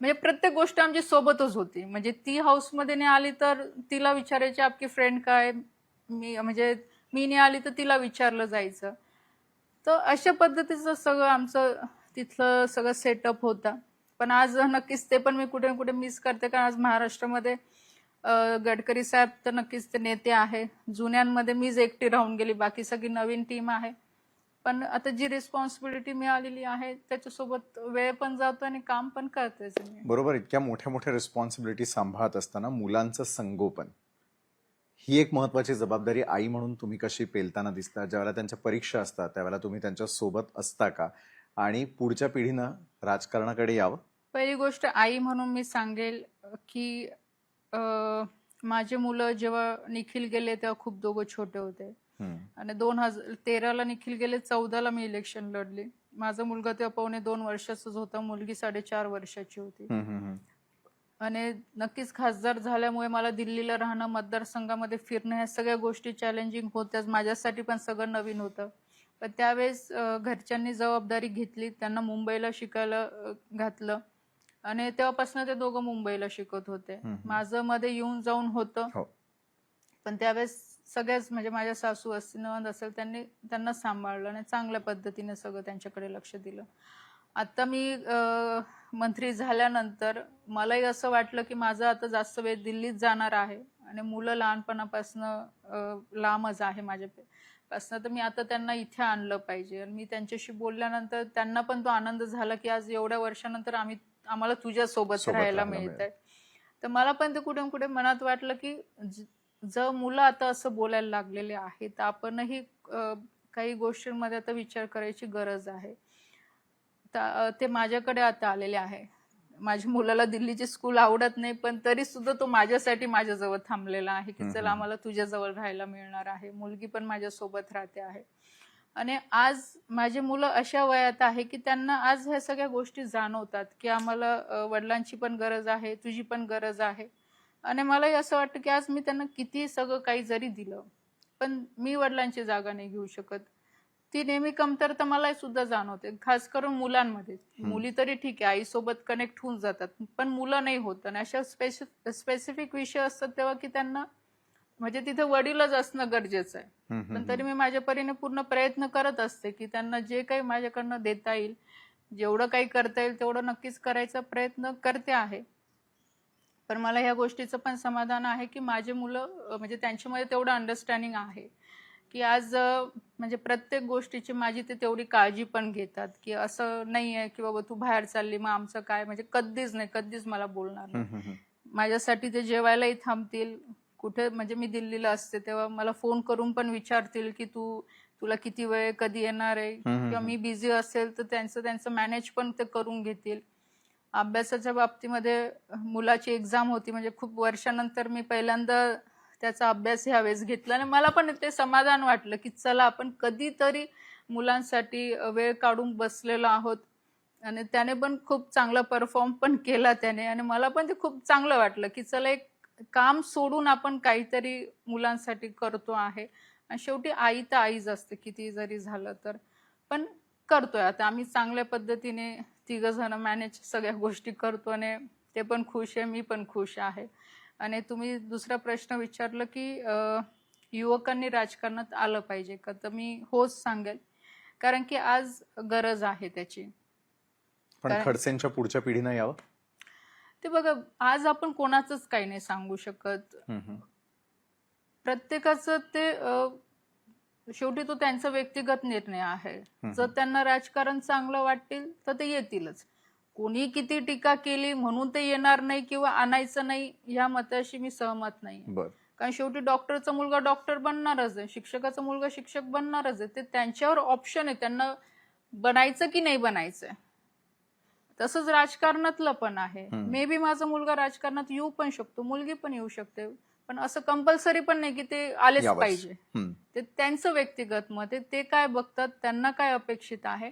म्हणजे प्रत्येक गोष्ट आमची सोबतच होती. म्हणजे ती हाऊसमध्ये नाही आली तर तिला विचारायची आपकी फ्रेंड काय, मी म्हणजे मी नाही आली तर तिला विचारलं जायचं. तर अशा पद्धतीचं सगळं आमचं तिथलं सगळं सेटअप होता. पण आज नक्कीच ते पण मी कुठे ना कुठे मिस करते, कारण आज महाराष्ट्रामध्ये गडकरी साहेब तर नक्कीच ते नेते आहे. जुन्यांमध्ये मीच एकटी राहून गेली, बाकी सगळी नवीन टीम आहे. पण आता जी रिस्पॉन्सिबिलिटी मिळालेली आहे त्याच्यासोबत वेळ पण जातो आणि काम पण करतेच. बरोबर. इतक्या मोठ्या मोठ्या रिस्पॉन्सिबिलिटी सांभाळत असताना मुलांचं संगोपन ही एक महत्वाची जबाबदारी आई म्हणून तुम्ही कशी पेलताना दिसता? ज्यावेळेला त्यांच्या परीक्षा असतात त्यावेळेला तुम्ही त्यांच्या सोबत असता का? आणि पुढच्या पिढीनं राजकारणाकडे यावं? पहिली गोष्ट आई म्हणून मी सांगेल की माझे मुलं जेव्हा निखिल गेले तेव्हा खूप दोघं छोटे होते आणि 2013ला निखिल गेले, 14ला मी इलेक्शन लढली. माझा मुलगा तेव्हा 1.25 वर्षाचाच होता, मुलगी 4.5 वर्षाची होती. आणि नक्कीच खासदार झाल्यामुळे मला दिल्लीला राहणं, मतदारसंघामध्ये फिरणं, ह्या सगळ्या गोष्टी चॅलेंजिंग होत्याच. माझ्यासाठी पण सगळं नवीन होतं. पण त्यावेळेस घरच्यांनी जबाबदारी घेतली, त्यांना मुंबईला शिकायला घातलं आणि तेव्हापासून ते दोघं मुंबईला शिकत होते. माझं मध्ये येऊन जाऊन होतं, पण त्यावेळेस सगळ्याच म्हणजे माझ्या सासू असतील, नणंद असेल, त्यांना सांभाळलं आणि चांगल्या पद्धतीने सगळं त्यांच्याकडे लक्ष दिलं. आता मी मंत्री झाल्यानंतर मलाही असं वाटलं की माझं आता जास्त वेळ दिल्लीत जाणार आहे आणि मुलं लहानपणापासनं लांबच आहे माझ्यापासनं, तर मी आता त्यांना इथे आणलं पाहिजे. आणि मी त्यांच्याशी बोलल्यानंतर त्यांना पण तो आनंद झाला की आज एवढ्या वर्षानंतर आम्हाला तुझ्या सोबत राहायला मिळत आहे. तर मला पण ते कुठे ना कुठे मनात वाटलं की जर मुलं आता असं बोलायला लागलेले आहेत तर आपणही काही गोष्टींमध्ये आता विचार करायची गरज आहे. ते माझ्याकडे आता आलेले आहे. माझ्या मुलाला दिल्लीची स्कूल आवडत नाही, पण तरी सुद्धा तो माझ्यासाठी माझ्याजवळ थांबलेला आहे की चला आम्हाला तुझ्याजवळ राहायला मिळणार आहे. मुलगी पण माझ्यासोबत राहते आहे. आणि आज माझी मुलं अशा वयात आहे की त्यांना आज ह्या सगळ्या गोष्टी जाणवतात की आम्हाला वडिलांची पण गरज आहे, तुझी पण गरज आहे. आणि मलाही असं वाटतं की आज मी त्यांना किती सगळं काही जरी दिलं, पण मी वडिलांची जागा नाही घेऊ शकत. ती नेहमी कमतरता मला सुद्धा जाणवते, खास करून मुलांमध्ये. मुली तरी ठीक आहे, आईसोबत कनेक्ट होऊन जातात, पण मुलं नाही होत. आणि अशा स्पेसिफिक विषय असतात तेव्हा की त्यांना म्हणजे तिथे वडीलच असणं गरजेचं आहे. पण तरी मी माझ्या परीने पूर्ण प्रयत्न करत असते की त्यांना जे काही माझ्याकडनं देता येईल, जेवढं काही करता येईल तेवढं नक्कीच करायचा प्रयत्न करते आहे. पण मला ह्या गोष्टीचं पण समाधान आहे की माझे मुलं म्हणजे त्यांच्यामध्ये तेवढं अंडरस्टँडिंग आहे की आज म्हणजे प्रत्येक गोष्टीची माझी ते तेवढी काळजी पण घेतात की असं नाही आहे की बाबा तू बाहेर चालली मग आमचं काय, म्हणजे कधीच नाही, कधीच मला बोलणार नाही. माझ्यासाठी ते जेवायलाही थांबतील. कुठे म्हणजे मी दिल्लीला असते तेव्हा मला फोन करून पण विचारतील की तुला किती वेळ, कधी येणार आहे, किंवा मी बिझी असेल तर त्यांचं मॅनेज पण ते करून घेतील. अभ्यासाच्या बाबतीमध्ये मुलाची एक्झाम होती, म्हणजे खूप वर्षानंतर मी पहिल्यांदा त्याचा अभ्यास ह्यावेळेस घेतला आणि मला पण ते समाधान वाटलं की चला आपण कधीतरी मुलांसाठी वेळ काढून बसलेलो आहोत. आणि त्याने पण खूप चांगला परफॉर्म पण केला त्याने, आणि मला पण ते खूप चांगलं वाटलं की चला एक काम सोडून आपण काहीतरी मुलांसाठी करतो आहे. आणि शेवटी आई तर आईच असते किती जरी झालं तर, पण करतोय आता आम्ही चांगल्या पद्धतीने 3 जण मॅनेज सगळ्या गोष्टी करतो आणि ते पण खुश आहे, मी पण खुश आहे. आणि तुम्ही दुसरा प्रश्न विचारलं की युवकांनी राजकारणात आलं पाहिजे का, तर मी होच सांगेल, कारण की आज गरज आहे त्याची. पण खडसेंच्या पुढच्या पिढीनं यावं ते बघा, आज आपण कोणाचंच काही नाही सांगू शकत. प्रत्येकाचं ते शेवटी तो त्यांचा व्यक्तिगत निर्णय आहे. जर त्यांना राजकारण चांगलं वाटतील तर ते येतीलच. कोणी किती टीका केली म्हणून ते येणार नाही किंवा आणायचं नाही, या मताशी मी सहमत नाही. कारण शेवटी डॉक्टरचा मुलगा डॉक्टर बनणारच आहे, शिक्षकाचा मुलगा शिक्षक बनणारच आहे. ते त्यांच्यावर ऑप्शन आहे, त्यांना बनायचं की नाही बनायचंय. तसंच राजकारणातलं पण आहे. मे बी माझा मुलगा राजकारणात येऊ पण शकतो, मुलगी पण येऊ शकते, पण असं कंपल्सरी पण नाही की ते आलेच पाहिजे. ते त्यांचं व्यक्तिगत मत आहे, ते काय बघतात, त्यांना काय अपेक्षित आहे.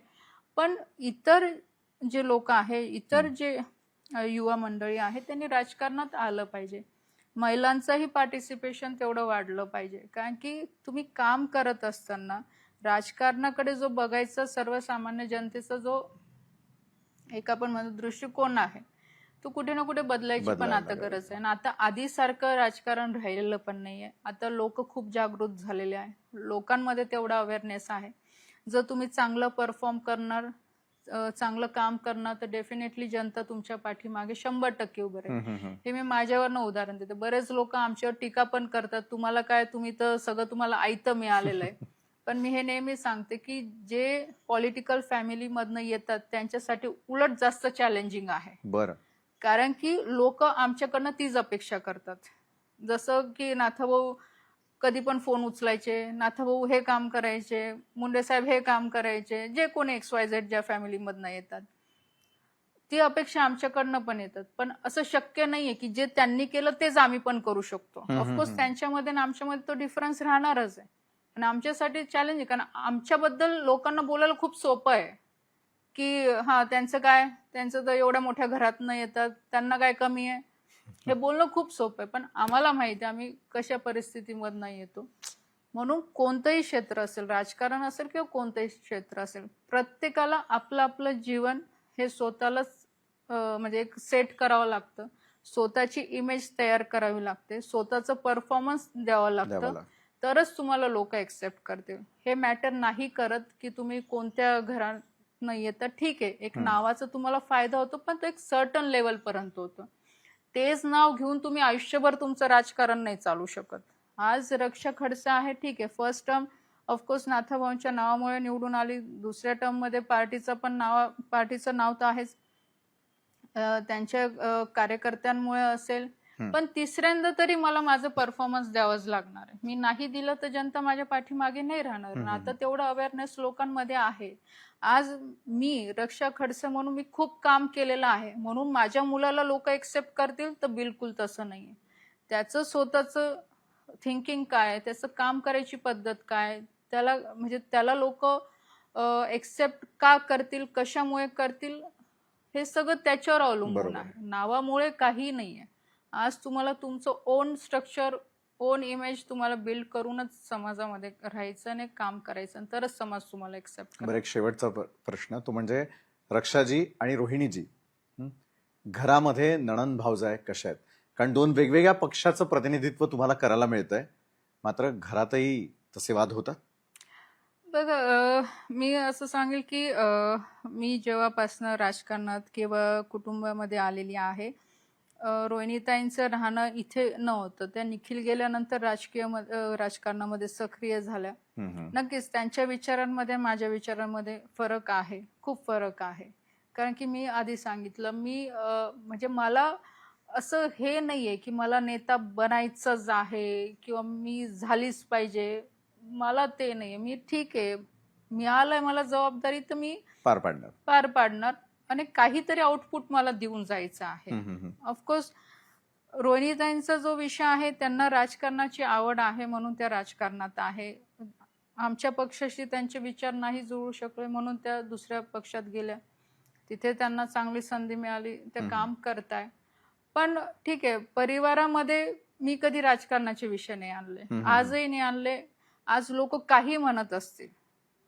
पण इतर जे लोक आहे, इतर जे युवा मंडळी आहे, त्यांनी राजकारणात आलं पाहिजे. महिलांचंही पार्टिसिपेशन तेवढं वाढलं पाहिजे, कारण की तुम्ही काम करत असताना राजकारणाकडे जो बघायचा सर्वसामान्य जनतेचा जो एक आपण म्हणतो दृष्टिकोन आहे, तो कुठे ना कुठे बदलायची पण आता गरज आहे. आणि आता आधीसारखं राजकारण राहिलेलं पण नाहीये. आता लोक खूप जागृत झालेले आहे, लोकांमध्ये तेवढा अवेअरनेस आहे. जर तुम्ही चांगलं परफॉर्म करणार, चांगलं काम करणार, तर डेफिनेटली जनता तुमच्या पाठीमागे 100% उभं राहील. हे मी माझ्यावरनं उदाहरण देते. बरेच लोक आमच्यावर टीका पण करतात, तुम्हाला काय, तुम्ही तर सगळं तुम्हाला आयतं मिळालेलं आहे. पण मी हे नेहमी सांगते की जे पॉलिटिकल फॅमिली मधनं येतात त्यांच्यासाठी उलट जास्त चॅलेंजिंग आहे. कारण की लोक आमच्याकडनं तीच अपेक्षा करतात. जसं की नाथाभाऊ कधी पण फोन उचलायचे, नाथाभाऊ हे काम करायचे, मुंडे साहेब हे काम करायचे, जे कोणी XYZ ज्या फॅमिलीमधनं येतात ती अपेक्षा आमच्याकडनं पण येतात. पण असं शक्य नाहीये की जे त्यांनी केलं तेच आम्ही पण करू शकतो. ऑफकोर्स त्यांच्यामध्ये आणि आमच्यामध्ये तो डिफरन्स राहणारच आहे. आणि आमच्यासाठी चॅलेंज आहे, कारण आमच्याबद्दल लोकांना बोलायला खूप सोपं आहे की हा त्यांचं काय, त्यांचं तर एवढ्या मोठ्या घरातनं येतात, त्यांना काय कमी आहे, हे बोलणं खूप सोपं आहे. पण आम्हाला माहिती आहे आम्ही कशा परिस्थितीमधनं येतो. म्हणून कोणतंही क्षेत्र असेल, राजकारण असेल किंवा कोणतंही क्षेत्र असेल, प्रत्येकाला आपलं आपलं जीवन हे स्वतःलाच म्हणजे एक सेट करावं लागतं. स्वतःची इमेज तयार करावी लागते, स्वतःचं परफॉर्मन्स द्यावं लागतं, तरच तुम्हाला लोक एक्सेप्ट करतील. हे मॅटर नाही करत की तुम्ही कोणत्या घरात नाही येतात. ठीक आहे, एक नावाचा तुम्हाला फायदा होतो, पण तो एक सर्टन लेवल पर्यंत होतो. तेच नाव घेऊन तुम्ही आयुष्यभर तुमचं राजकारण नाही चालू शकत. आज रक्षा खडसे आहे, ठीक आहे, फर्स्ट टर्म ऑफकोर्स नाथाभाऊंच्या नावामुळे निवडून आली, दुसऱ्या टर्म मध्ये पार्टीचं नाव तर आहेच, त्यांच्या कार्यकर्त्यांमुळे असेल, पण तिसऱ्यांदा तरी मला माझं परफॉर्मन्स द्यावंच लागणार आहे. मी नाही दिलं तर जनता माझ्या पाठीमागे नाही राहणार. आता तेवढं अवेअरनेस लोकांमध्ये आहे. आज मी रक्षा खडसे म्हणून मी खूप काम केलेलं आहे, म्हणून माझ्या मुलाला लोक एक्सेप्ट करतील तर बिलकुल तसं नाहीये. त्याचं स्वतःचं थिंकिंग काय, त्याचं काम करायची पद्धत काय, त्याला लोक एक्सेप्ट का करतील, कशामुळे करतील, हे सगळं त्याच्यावर अवलंबून आहे. नावामुळे काही नाहीये. आज तुम्हाला तुमचं ओन स्ट्रक्चर, ओन इमेज तुम्हाला बिल्ड करूनच समाजामध्ये राहायचं आणि काम करायचं, तरच समाज तुम्हाला एक्सेप्ट करेल. बरं, एक शेवटचा प्रश्न तो म्हणजे रक्षाजी आणि रोहिणीजी घरामध्ये नणंद भावजाय कशा आहेत? कारण दोन वेगवेगळ्या पक्षाचं प्रतिनिधित्व तुम्हाला करायला मिळतंय, मात्र घरातही तसे वाद होतात. बघा, मी असं सांगेल की मी जेव्हापासनं राजकारणात किंवा कुटुंबामध्ये आलेली आहे, रोहिणीताईंचं राहणं इथे नव्हतं. त्या निखिल गेल्यानंतर राजकारणामध्ये सक्रिय झाल्या. नक्कीच त्यांच्या विचारांमध्ये माझ्या विचारांमध्ये फरक आहे, खूप फरक आहे. कारण की मी आधी सांगितलं, मी म्हणजे मला असं हे नाहीये की मला नेता बनायचंच आहे किंवा मी झालीच पाहिजे, मला ते नाहीये. मी ठीक आहे, मिळालंय मला जबाबदारी तर मी पार पाडणार आणि काहीतरी आउटपुट मला देऊन जायचं आहे. ऑफकोर्स रोहिणीताईंचा जो विषय आहे, त्यांना राजकारणाची आवड आहे म्हणून त्या राजकारणात आहे. आमच्या पक्षाशी त्यांचे विचार नाही जुळू शकले म्हणून त्या दुसऱ्या पक्षात गेल्या. तिथे त्यांना चांगली संधी मिळाली, ते काम करताय. पण ठीक आहे, परिवारामध्ये मी कधी राजकारणाचे विषय नाही आणले, आजही नाही आणले. आज लोक काही म्हणत असतील,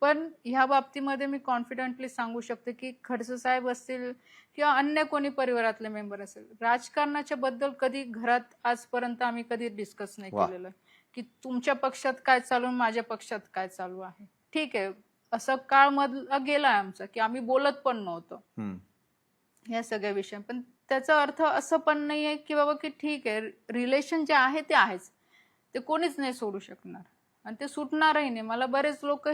पण ह्या बाबतीमध्ये मी कॉन्फिडेंटली सांगू शकते की खडसे साहेब असतील किंवा अन्य कोणी परिवारातले मेंबर असेल, राजकारणाच्या बद्दल कधी घरात आजपर्यंत आम्ही कधी डिस्कस नाही केलेलं की तुमच्या पक्षात काय चालू, माझ्या पक्षात काय चालू आहे. ठीक आहे, असं काळ मधला गेलाय आमचा की आम्ही बोलत पण नव्हतो या सगळ्या विषय. पण त्याचा अर्थ असं पण नाहीये की बाबा की ठीक आहे, रिलेशन जे आहे ते आहेच, ते कोणीच नाही सोडू शकणार आणि ते सुटणारही नाही. मला बरेच लोक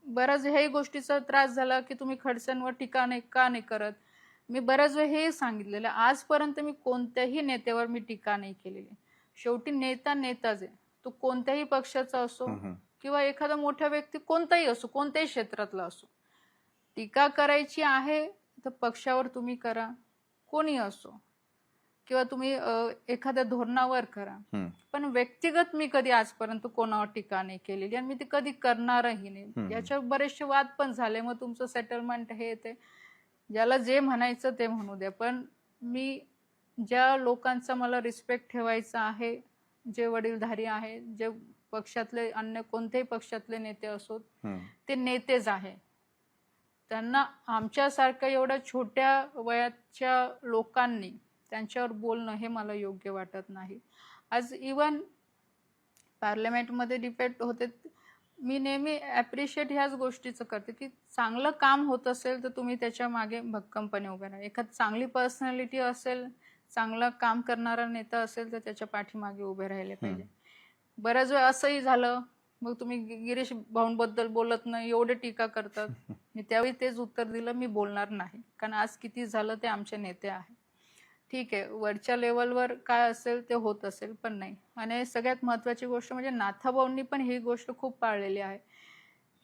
बऱ्याच ह्याही गोष्टीचा त्रास झाला की तुम्ही खडसेंवर टीका का नाही करत. मी बऱ्याच वेळ हे सांगितलेलं, आजपर्यंत मी कोणत्याही नेत्यावर मी टीका नाही केलेली. शेवटी नेता नेताच आहे, तो कोणत्याही पक्षाचा असो किंवा एखादा मोठा व्यक्ती कोणताही असो, कोणत्याही क्षेत्रातला असो. टीका करायची आहे तर पक्षावर तुम्ही करा, कोणी असो, किंवा तुम्ही एखाद्या धोरणावर करा. पण व्यक्तिगत मी कधी आजपर्यंत कोणावर टीका नाही केलेली आणि मी ते कधी करणारही नाही. याच्यावर बरेचसे वाद पण झाले, मग तुमचं सेटलमेंट हे ते, ज्याला जे म्हणायचं ते म्हणू द्या. पण मी ज्या लोकांचा मला रिस्पेक्ट ठेवायचा आहे, जे वडीलधारी आहे, जे पक्षातले अन्य कोणत्याही पक्षातले नेते असोत, ते नेतेच आहे. त्यांना आमच्यासारख्या एवढ्या छोट्या वयाच्या लोकांनी त्यांच्यावर बोलणं हे मला योग्य वाटत नाही. आज इवन पार्लमेंटमध्ये डिबेट होते, मी नेहमी ॲप्रिशिएट ह्याच गोष्टीचं करते की चांगलं काम होत असेल तर तुम्ही त्याच्या मागे भक्कमपणे उभे राहा. एखादी चांगली पर्सनॅलिटी असेल, चांगलं काम करणारा नेता असेल तर त्याच्या पाठीमागे उभे राहिले पाहिजे. बऱ्याच वेळ असंही झालं, मग तुम्ही गिरीश भाऊंबद्दल बोलत नाही, एवढे टीका करतात. मी त्यावेळी तेच उत्तर दिलं, मी बोलणार नाही, कारण आज किती झालं ते आमचे नेते आहे. ठीक आहे, वरच्या लेवलवर काय असेल ते होत असेल, पण नाही. आणि सगळ्यात महत्त्वाची गोष्ट म्हणजे नाथाभाऊंनी पण ही गोष्ट खूप पाळलेली आहे,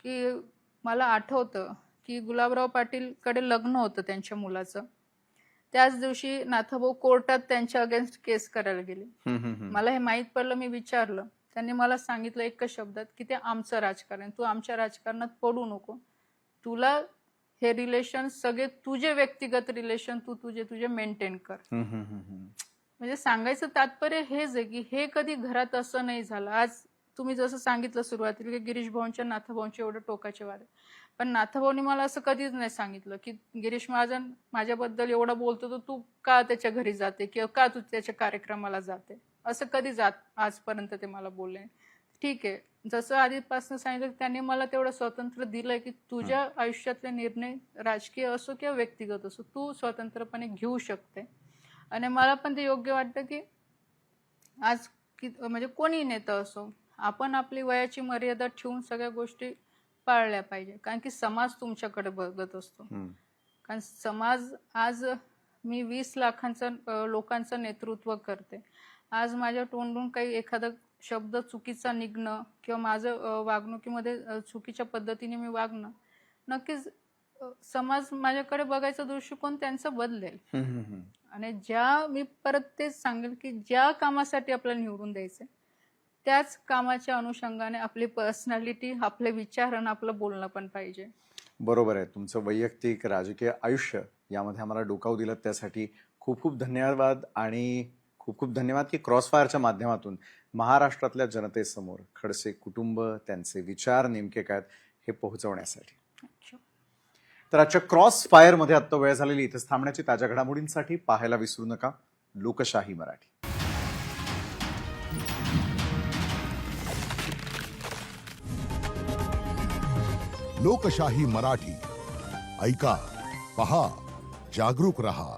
की मला आठवतं की गुलाबराव पाटीलकडे लग्न होतं त्यांच्या मुलाचं. त्याच दिवशी नाथाभाऊ कोर्टात त्यांच्या अगेन्स्ट केस करायला गेले. मला हे माहीत पडलं, मी विचारलं. त्यांनी मला सांगितलं एकच शब्दात की ते आमचं राजकारण, तू आमच्या राजकारणात पडू नको. तुला हे रिलेशन सगळे तुझे व्यक्तिगत रिलेशन तू तुझे मेंटेन कर. म्हणजे सांगायचं तात्पर्य हेच आहे की हे कधी घरात असं नाही झालं. आज तुम्ही जसं सांगितलं सुरुवातीला की गिरीश भाऊंच्या नाथाभाऊंचे एवढे टोकाचे वाद आहे, पण नाथाभाऊनी मला असं कधीच नाही सांगितलं की गिरीश महाजन माझ्याबद्दल एवढा बोलतो तर तू का त्याच्या घरी जाते किंवा का तू त्याच्या कार्यक्रमाला जाते, असं कधी आजपर्यंत ते मला बोलले. ठीक आहे, जसं आधीपासून सांगितलं त्यांनी मला तेवढं स्वातंत्र्य दिलंय की तुझ्या आयुष्यातले निर्णय राजकीय असो किंवा व्यक्तिगत असो तू स्वतंत्रपणे घेऊ शकते. आणि मला पण ते योग्य वाटतं की आज म्हणजे कोणी नेता असो, आपण आपली वयाची मर्यादा ठेवून सगळ्या गोष्टी पाळल्या पाहिजे. कारण की समाज तुमच्याकडे बघत असतो. कारण समाज आज मी 20 लाखांचा लोकांचं नेतृत्व करते. आज माझ्या तोंडून काही एखादा शब्द चुकीचा निघणं किंवा माझं वागणुकीमध्ये चुकीच्या पद्धतीने मी वागणं, नक्कीच समाज माझ्याकडे बघायचा दृष्टिकोन त्यांचा बदलेल. आणि मी परत तेच सांगेल की ज्या कामासाठी आपल्याला निवडून द्यायचंय त्याच कामाच्या अनुषंगाने आपली पर्सनॅलिटी, आपले विचार आणि आपलं बोलणं पण पाहिजे. बरोबर आहे. तुमचं वैयक्तिक राजकीय आयुष्य यामध्ये आम्हाला डोकावू दिलं त्यासाठी खूप खूप धन्यवाद. आणि खूप खूप धन्यवाद की क्रॉसफायरच्या माध्यमातून महाराष्ट्रातल्या जनतेसमोर खडसे कुटुंब, त्यांचे विचार नेमके काय हे पोहोचवण्यासाठी. तर आजच्या क्रॉस फायर मध्ये आत्ता वेळ झालेली, इथेच थांबण्याची. ताज्या घडामोडींसाठी पाहायला विसरू नका लोकशाही मराठी. लोकशाही मराठी ऐका, पहा, जागरूक रहा.